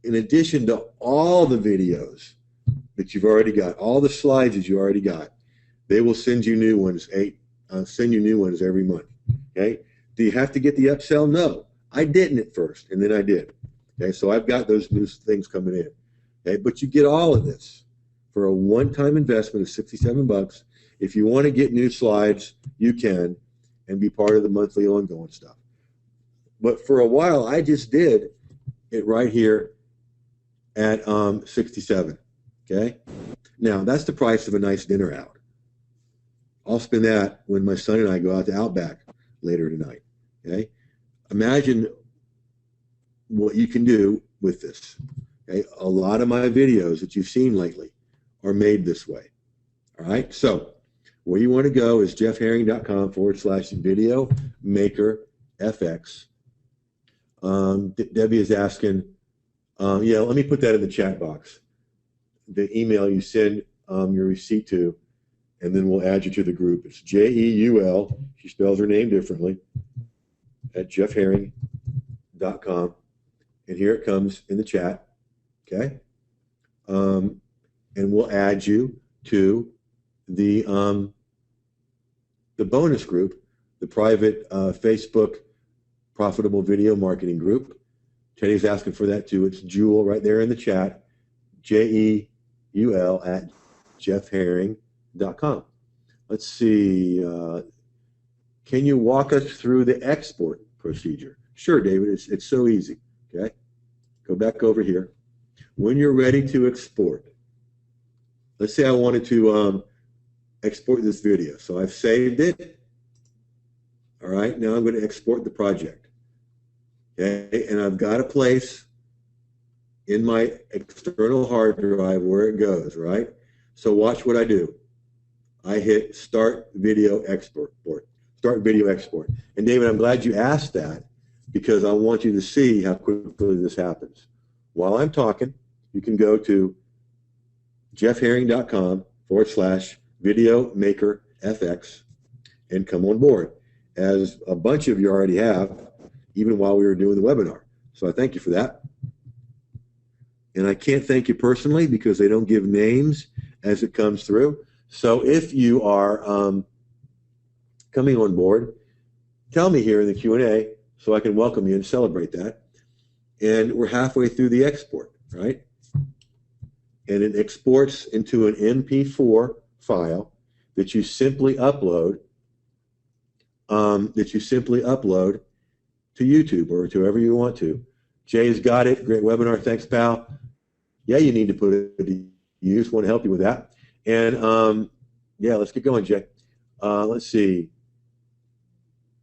in addition to all the videos that you've already got, all the slides that you already got, they will send you new ones. Send you new ones every month. Okay? Do you have to get the upsell? No. I didn't at first, and then I did. Okay, so I've got those new things coming in. Okay, but you get all of this for a one-time investment of $67. If you want to get new slides, you can, and be part of the monthly ongoing stuff. But for a while, I just did it right here at 67. Okay, now that's the price of a nice dinner out. I'll spend that when my son and I go out to Outback later tonight. Okay. Imagine what you can do with this. Okay? A lot of my videos that you've seen lately are made this way. All right. So where you want to go is jeffherring.com/video maker FX. Debbie is asking, yeah, let me put that in the chat box. The email you send your receipt to, and then we'll add you to the group. It's Jeul. She spells her name differently. At jeffherring.com, and here it comes in the chat. Okay, and we'll add you to the bonus group, the private Facebook profitable video marketing group. Teddy's asking for that too. It's Jewel right there in the chat. Jeul at jeffherring.com. Let's see. Can you walk us through the export procedure? Sure, David. It's so easy. Okay. Go back over here. When you're ready to export, let's say I wanted to export this video. So I've saved it. All right. Now I'm going to export the project. Okay. And I've got a place in my external hard drive where it goes. Right. So watch what I do. I hit Start Video Export. Start Video Export. And David, I'm glad you asked that because I want you to see how quickly this happens. While I'm talking, you can go to jeffherring.com/video maker FX and come on board, as a bunch of you already have, even while we were doing the webinar. So I thank you for that. And I can't thank you personally because they don't give names as it comes through. So if you are coming on board, tell me here in the Q&A so I can welcome you and celebrate that. And we're halfway through the export, right? And it exports into an MP4 file that you simply upload, to YouTube or to wherever you want to. Jay's got it. Great webinar. Thanks, pal. Yeah, you need to put it to use. Want to help you with that. And yeah, let's get going, Jay. Let's see.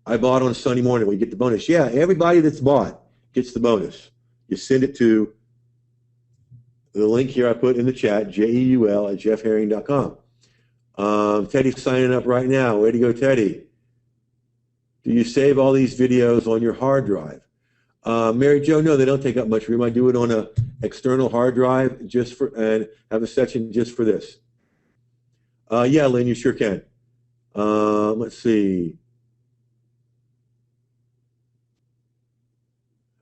I bought on Sunday morning. We get the bonus. Yeah, everybody that's bought gets the bonus. You send it to the link here I put in the chat, jeul at jeffherring.com. Teddy's signing up right now. Way to go, Teddy. Do you save all these videos on your hard drive? Mary Jo, no, they don't take up much room. I do it on an external hard drive and have a section just for this. Yeah, Lynn, you sure can. Let's see.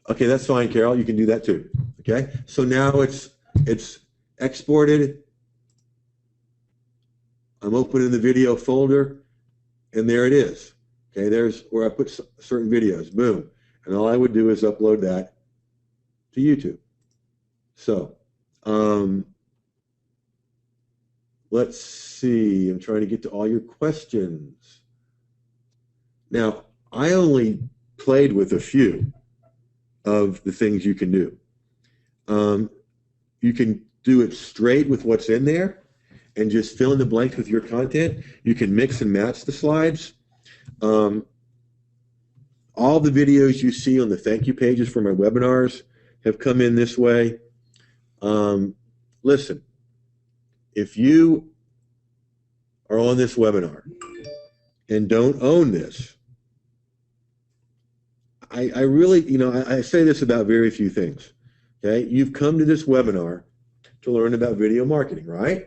Okay, that's fine, Carol. You can do that too. Okay, so now it's exported. I'm opening the video folder, and there it is. Okay, there's where I put certain videos. Boom. And all I would do is upload that to YouTube. So let's see. I'm trying to get to all your questions. Now, I only played with a few of the things you can do. You can do it straight with what's in there and just fill in the blanks with your content. You can mix and match the slides. Um, all the videos you see on the thank you pages for my webinars have come in this way. Listen, if you are on this webinar and don't own this, I really, I say this about very few things. Okay, you've come to this webinar to learn about video marketing, right?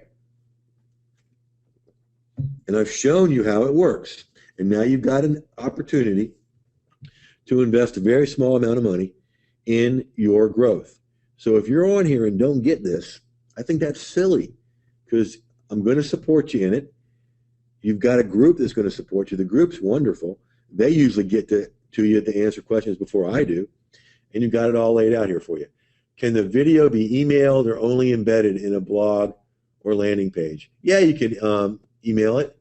And I've shown you how it works. And now you've got an opportunity to invest a very small amount of money in your growth. So if you're on here and don't get this, I think that's silly, because I'm going to support you in it. You've got a group that's going to support you. The group's wonderful. They usually get to you to answer questions before I do. And you've got it all laid out here for you. Can the video be emailed or only embedded in a blog or landing page? Yeah, you can email it,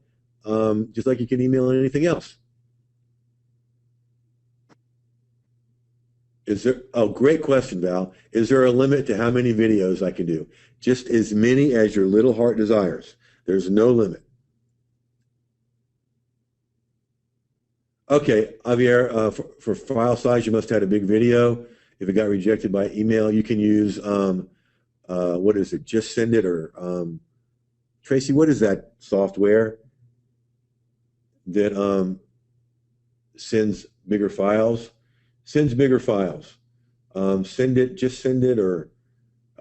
just like you can email anything else. Great question, Val. Is there a limit to how many videos I can do? Just as many as your little heart desires. There's no limit. Okay, Javier, for file size, you must have had a big video. If it got rejected by email, you can use, what is it, Just Send It, or Tracy, what is that software that sends bigger files? Sends bigger files. Send It, Just Send It, or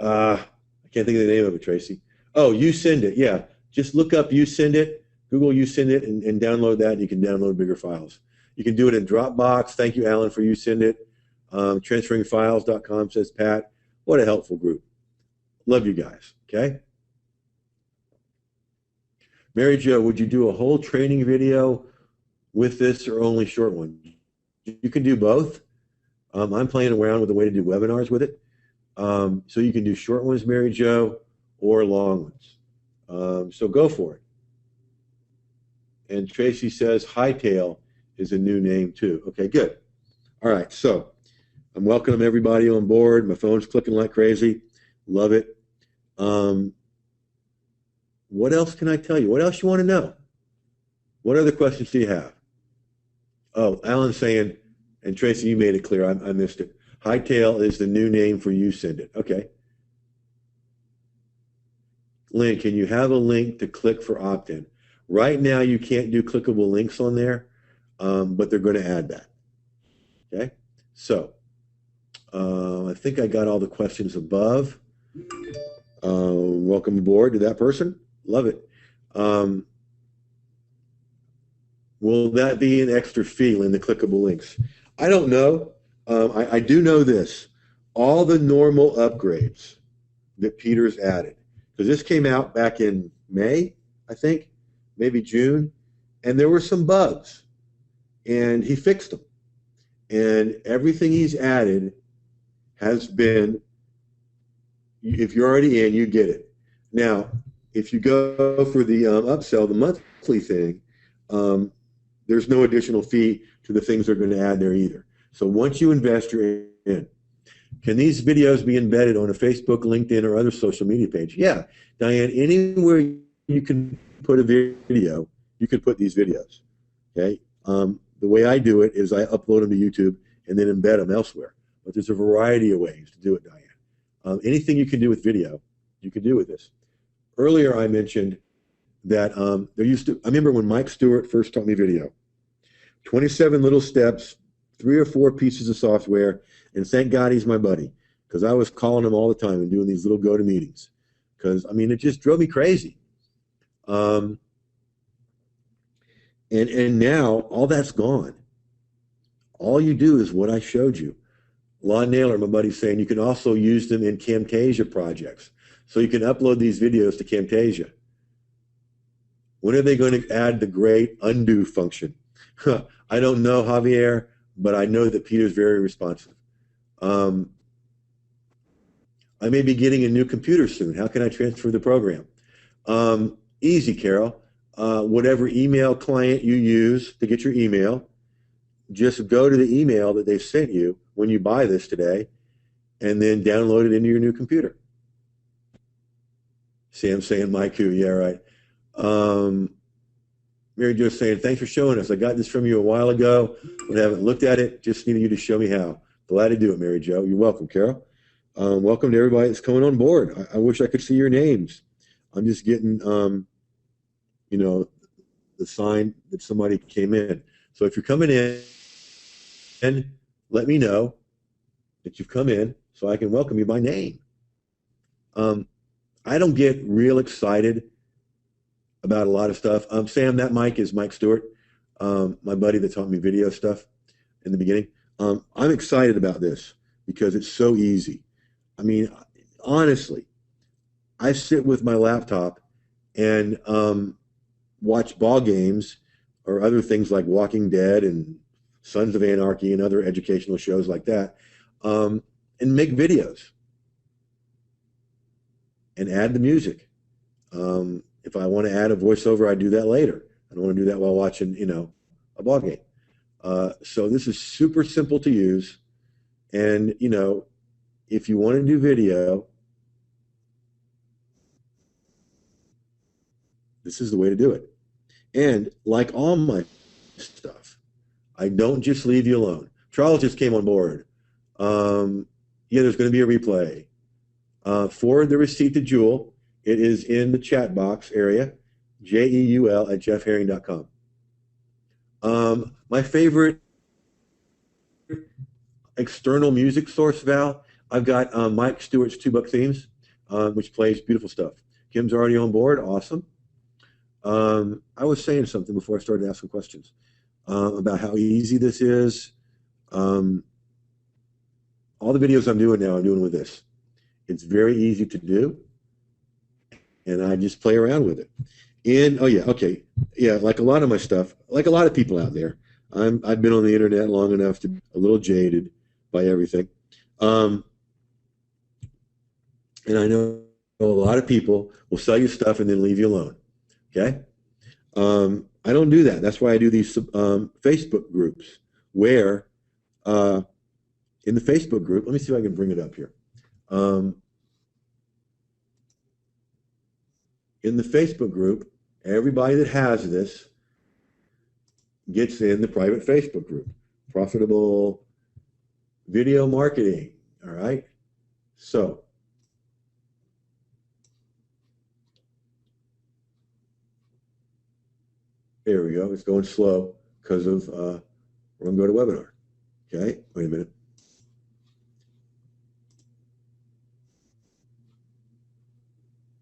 I can't think of the name of it, Tracy. Oh, You Send It, yeah. Just look up You Send It, Google You Send It, and download that, and you can download bigger files. You can do it in Dropbox. Thank you, Alan, for You Send It. Transferringfiles.com, says Pat. What a helpful group. Love you guys, okay? Mary Jo, would you do a whole training video with this or only short one? You can do both. I'm playing around with a way to do webinars with it. So you can do short ones, Mary Jo, or long ones. So go for it. And Tracy says Hightail is a new name too. Okay, good. All right, so I'm welcoming everybody on board. My phone's clicking like crazy. Love it. What else can I tell you? What else you want to know? What other questions do you have? Oh, Alan's saying, and Tracy, you made it clear. I missed it. Hightail is the new name for You Send It. Okay. Lynn, can you have a link to click for opt-in? Right now, you can't do clickable links on there, but they're going to add that. Okay. So I think I got all the questions above. Welcome aboard to that person. Love it. Will that be an extra fee in the clickable links? I don't know. I do know this. All the normal upgrades that Peter's added, because this came out back in May, I think, maybe June, and there were some bugs, and he fixed them. And everything he's added has been, if you're already in, you get it. Now, if you go for the upsell, the monthly thing, there's no additional fee to the things they're going to add there either. So once you invest, you're in. Can these videos be embedded on a Facebook, LinkedIn, or other social media page? Yeah, Diane, anywhere you can put a video, you can put these videos, okay? The way I do it is I upload them to YouTube and then embed them elsewhere. But there's a variety of ways to do it, Diane. Anything you can do with video, you can do with this. Earlier I mentioned that I remember when Mike Stewart first taught me video, 27 little steps, 3 or 4 pieces of software, and thank God he's my buddy, because I was calling him all the time and doing these little go-to meetings, because, I mean, it just drove me crazy. And now all that's gone. All you do is what I showed you. Lon Naylor, my buddy, saying you can also use them in Camtasia projects. So you can upload these videos to Camtasia. When are they going to add the great undo function? I don't know, Javier, but I know that Peter's very responsive. I may be getting a new computer soon. How can I transfer the program? Easy, Carol. Whatever email client you use to get your email, just go to the email that they sent you when you buy this today, and then download it into your new computer. Sam saying Maiku. Yeah, right. Um, Mary Jo saying, thanks for showing us. I got this from you a while ago, but I haven't looked at it. Just needed you to show me how. Glad to do it, Mary Jo. You're welcome, Carol. Welcome to everybody that's coming on board. I wish I could see your names. I'm just getting, you know, the sign that somebody came in. So if you're coming in, let me know that you've come in so I can welcome you by name. I don't get real excited about a lot of stuff. Sam, that mic is Mike Stewart, my buddy that taught me video stuff in the beginning. I'm excited about this because it's so easy. I mean, honestly, I sit with my laptop and watch ball games or other things like Walking Dead and Sons of Anarchy and other educational shows like that, and make videos and add the music. If I want to add a voiceover, I do that later. I don't want to do that while watching, a ball game. So this is super simple to use. And, if you want to do video, this is the way to do it. And like all my stuff, I don't just leave you alone. Charles just came on board. Yeah, there's going to be a replay. Forward the receipt to Jewel. It is in the chat box area, jeul@jeffherring.com. My favorite external music source, Val, I've got Mike Stewart's $2 themes, which plays beautiful stuff. Kim's already on board. Awesome. I was saying something before I started asking questions about how easy this is. All the videos I'm doing now, I'm doing with this. It's very easy to do, and I just play around with it. And, oh yeah, okay. Yeah, like a lot of my stuff, like a lot of people out there, I've been on the internet long enough to be a little jaded by everything. And I know a lot of people will sell you stuff and then leave you alone. Okay? I don't do that. That's why I do these Facebook groups where in the Facebook group, let me see if I can bring it up here. In the Facebook group, everybody that has this gets in the private Facebook group, Profitable Video Marketing. All right. So there we go. It's going slow because of we're going to go to webinar. Okay. Wait a minute.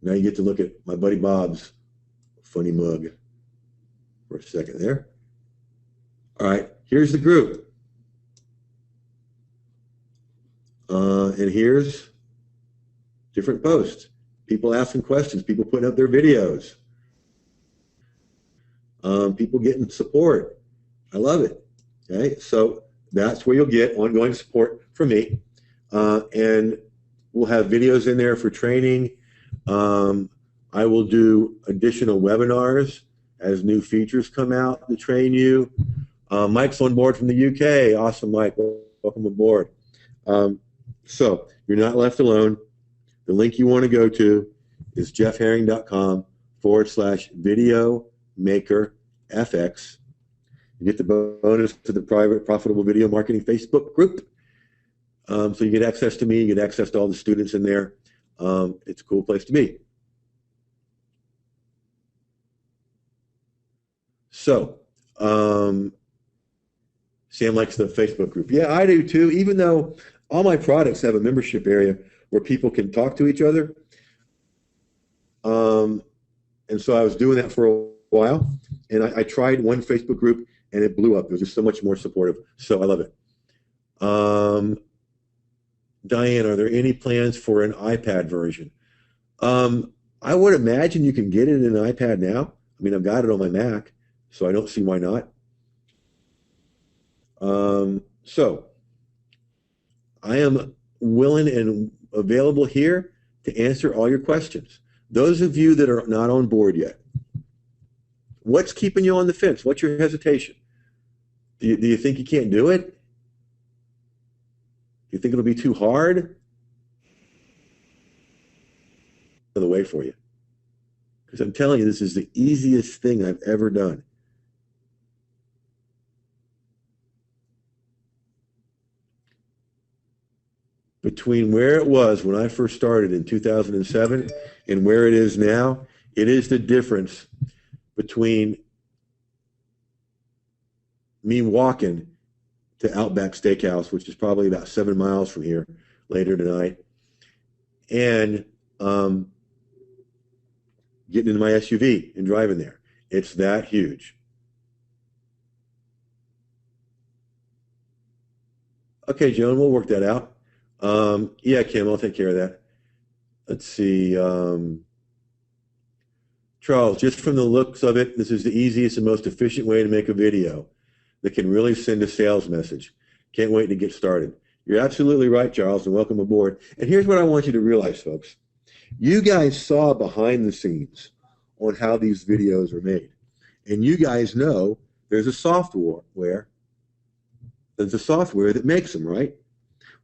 Now you get to look at my buddy Bob's funny mug for a second there. All right, here's the group. And here's different posts. People asking questions, people putting up their videos, people getting support. I love it. Okay, so that's where you'll get ongoing support from me. And we'll have videos in there for training. I will do additional webinars as new features come out to train you. Mike's on board from the UK. Awesome, Mike. Welcome aboard. So you're not left alone. The link you want to go to is jeffherring.com/video maker FX. You get the bonus to the private profitable video marketing Facebook group. So you get access to me, you get access to all the students in there. It's a cool place to be. So, Sam likes the Facebook group. Yeah, I do too, even though all my products have a membership area where people can talk to each other. And so I was doing that for a while, and I tried one Facebook group and it blew up. It was just so much more supportive. So I love it. Diane, are there any plans for an iPad version? I would imagine you can get it in an iPad now. I mean, I've got it on my Mac, so I don't see why not. So I am willing and available here to answer all your questions. Those of you that are not on board yet, what's keeping you on the fence? What's your hesitation? Do you think you can't do it? Do you think it'll be too hard? The way for you. because I'm telling you, this is the easiest thing I've ever done. Between where it was when I first started in 2007 and where it is now, it is the difference between me walking to Outback Steakhouse, which is probably about 7 miles from here later tonight, and getting in my SUV and driving there. It's that huge. Okay, Joan, we'll work that out. Yeah, Kim, I'll take care of that. Let's see. Charles, just from the looks of it, this is the easiest and most efficient way to make a video that can really send a sales message. Can't wait to get started. You're absolutely right, Charles, and welcome aboard. And here's what I want you to realize, folks. You guys saw behind the scenes on how these videos are made. And you guys know there's a software. There's a software that makes them, right?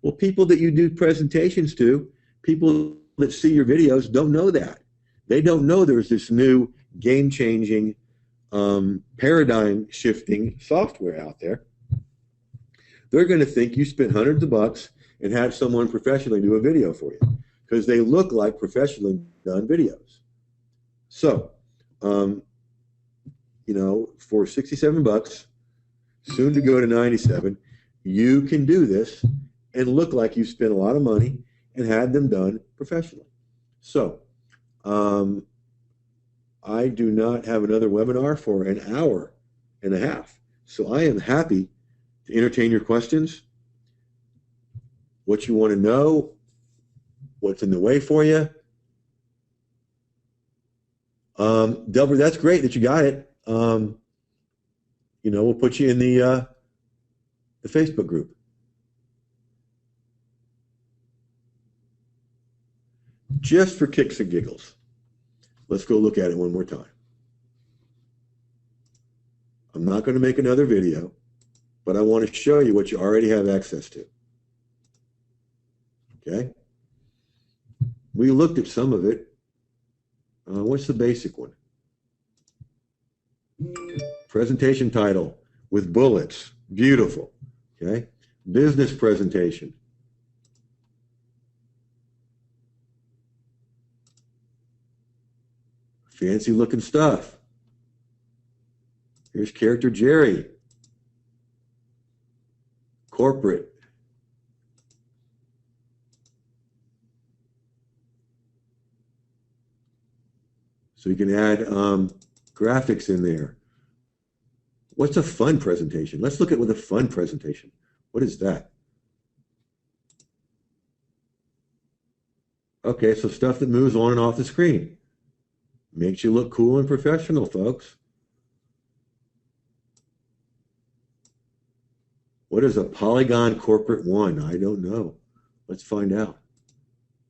Well, people that you do presentations to, people that see your videos don't know that. They don't know there's this new game-changing, paradigm-shifting software out there. They're going to think you spent hundreds of bucks and had someone professionally do a video for you because they look like professionally done videos. So, you know, for 67 bucks, soon to go to 97, you can do this and look like you spent a lot of money and had them done professionally. So, I do not have another webinar for an hour and a half. So I am happy to entertain your questions, what you want to know, what's in the way for you. Delbert, that's great that you got it. You know, we'll put you in the Facebook group. Just for kicks and giggles. Let's go look at it one more time. I'm not going to make another video, but I want to show you what you already have access to. Okay? We looked at some of it. What's the basic one? Presentation title with bullets. Beautiful. Okay? Business presentation. Fancy looking stuff. Here's character Jerry. Corporate. So you can add graphics in there. What's a fun presentation? Let's look at what a fun presentation. What is that? Okay, so stuff that moves on and off the screen. Makes you look cool and professional, folks. What is a Polygon Corporate 1? I don't know. Let's find out.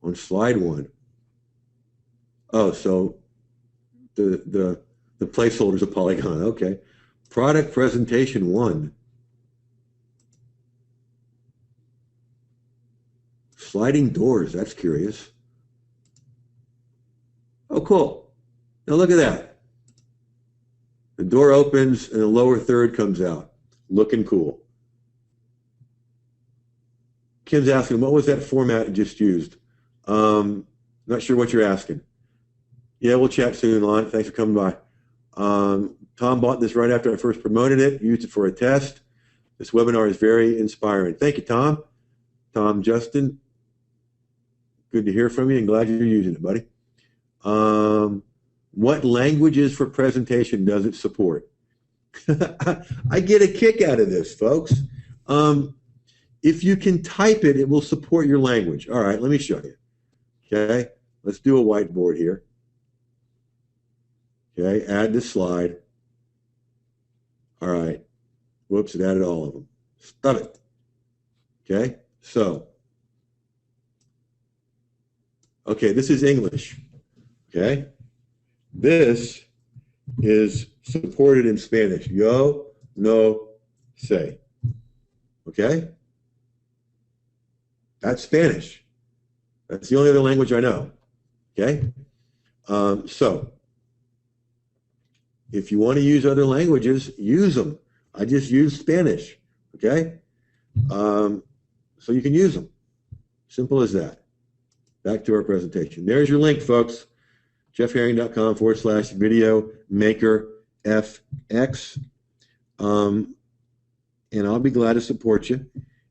On slide 1. Oh, so the placeholder's a Polygon. Okay. Product presentation 1. Sliding doors. That's curious. Oh, cool. Now look at that. The door opens and the lower third comes out. Looking cool. Kim's asking, what was that format you just used? Not sure what you're asking. Yeah, we'll chat soon, Lon. Thanks for coming by. Tom bought this right after I first promoted it, used it for a test. This webinar is very inspiring. Thank you, Tom. Tom Justin, good to hear from you and glad you're using it, buddy. What languages for presentation does it support? I get a kick out of this, folks. If you can type it, it will support your language. All right, let me show you. Okay, let's do a whiteboard here. Okay, add this slide. All right. Whoops, it added all of them. Stop it. Okay, so. Okay, this is English. Okay, this is supported in Spanish. Yo no sé. Okay, that's Spanish. That's the only other language I know. Okay, so If you want to use other languages, use them. I just use Spanish, okay? So you can use them. Simple as that. Back to our presentation. There's your link, folks. jeffherring.com/video maker FX. And I'll be glad to support you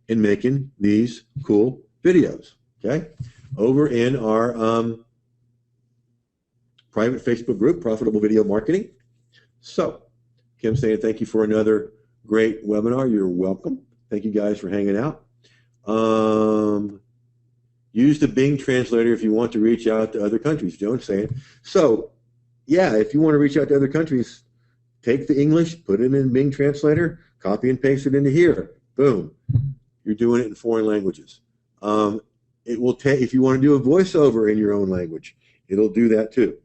in making these cool videos, okay? Over in our private Facebook group, Profitable Video Marketing. So, Kim saying thank you for another great webinar. You're welcome. Thank you guys for hanging out. Use the Bing translator if you want to reach out to other countries. Joan's saying. So, yeah, if you want to reach out to other countries, take the English, put it in Bing translator, copy and paste it into here. Boom. You're doing it in foreign languages. It will take, if you want to do a voiceover in your own language, it'll do that too.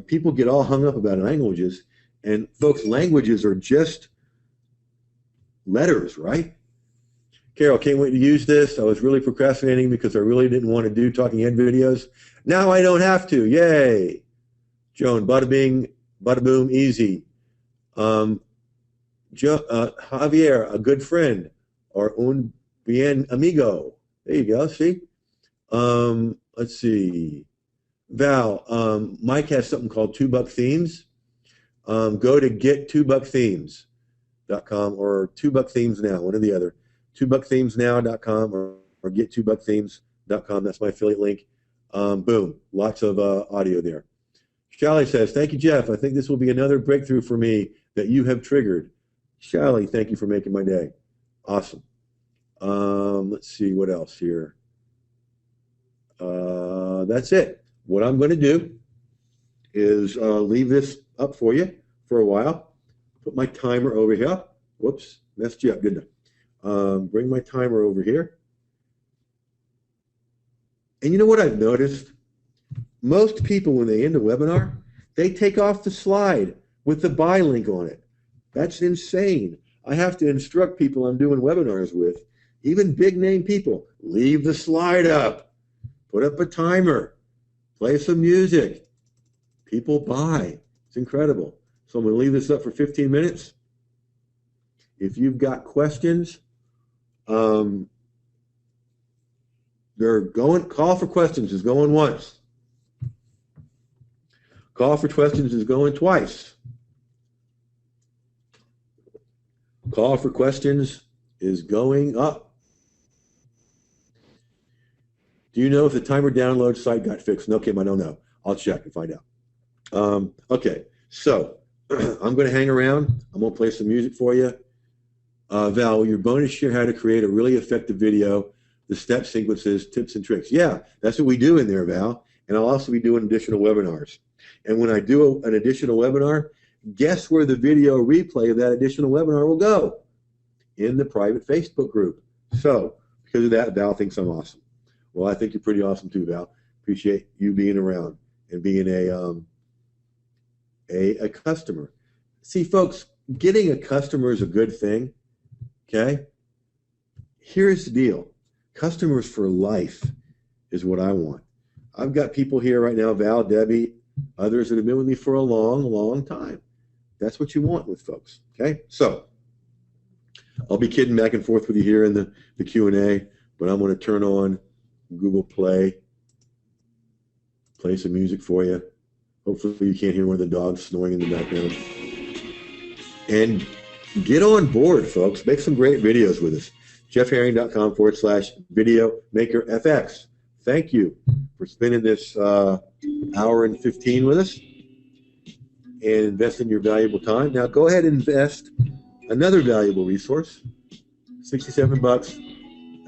People get all hung up about languages, and folks, languages are just letters, right? Carol, can't wait to use this. I was really procrastinating because I really didn't want to do talking head videos. Now I don't have to. Yay. Joan, bada bing, bada boom, easy. Javier, a good friend, or un bien amigo. There you go, see? Let's see. Val, Mike has something called $2 themes. Go to get2buckthemes.com or 2 Themes Now, one or the other. 2buckthemesnow.com or get2buckthemes.com. That's my affiliate link. Boom, lots of audio there. Shally says, thank you, Jeff. I think this will be another breakthrough for me that you have triggered. Shally, thank you for making my day. Awesome. Let's see what else here. That's it. What I'm going to do is leave this up for you for a while. Put my timer over here. Whoops, messed you up, didn't I? Bring my timer over here. And you know what I've noticed? Most people, when they end a webinar, they take off the slide with the buy link on it. That's insane. I have to instruct people I'm doing webinars with, even big name people, leave the slide up, put up a timer, play some music. People buy. It's incredible. So I'm going to leave this up for 15 minutes. If you've got questions, they're going, call for questions is going once. Call for questions is going twice. Call for questions is going up. Do you know if the timer download site got fixed? No, Kim, I don't know. I'll check and find out. Okay, so I'm going to hang around. I'm going to play some music for you. Val, will your bonus share how to create a really effective video, the step sequences, tips, and tricks? Yeah, that's what we do in there, Val. And I'll also be doing additional webinars. And when I do an additional webinar, guess where the video replay of that additional webinar will go? In the private Facebook group. So, because of that, Val thinks I'm awesome. Well, I think you're pretty awesome too, Val. Appreciate you being around and being a customer. See, folks, getting a customer is a good thing, okay? Here's the deal. Customers for life is what I want. I've got people here right now, Val, Debbie, others that have been with me for a long, long time. That's what you want with folks, okay? So I'll be kidding back and forth with you here in the Q&A, but I'm going to turn on Google Play, play some music for you. Hopefully you can't hear one of the dogs snoring in the background. And get on board, folks. Make some great videos with us. jeffherring.com/video maker FX. Thank you for spending this hour and 15 with us and investing your valuable time. Now go ahead and invest another valuable resource, $67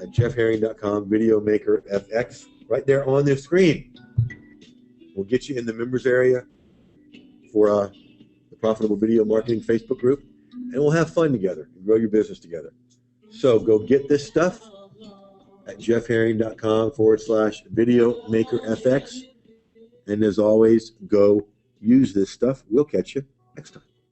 at jeffherring.com, Video Maker FX, right there on the screen. We'll get you in the members area for the Profitable Video Marketing Facebook group, and we'll have fun together and grow your business together. So go get this stuff at jeffherring.com/Video Maker FX. And as always, go use this stuff. We'll catch you next time.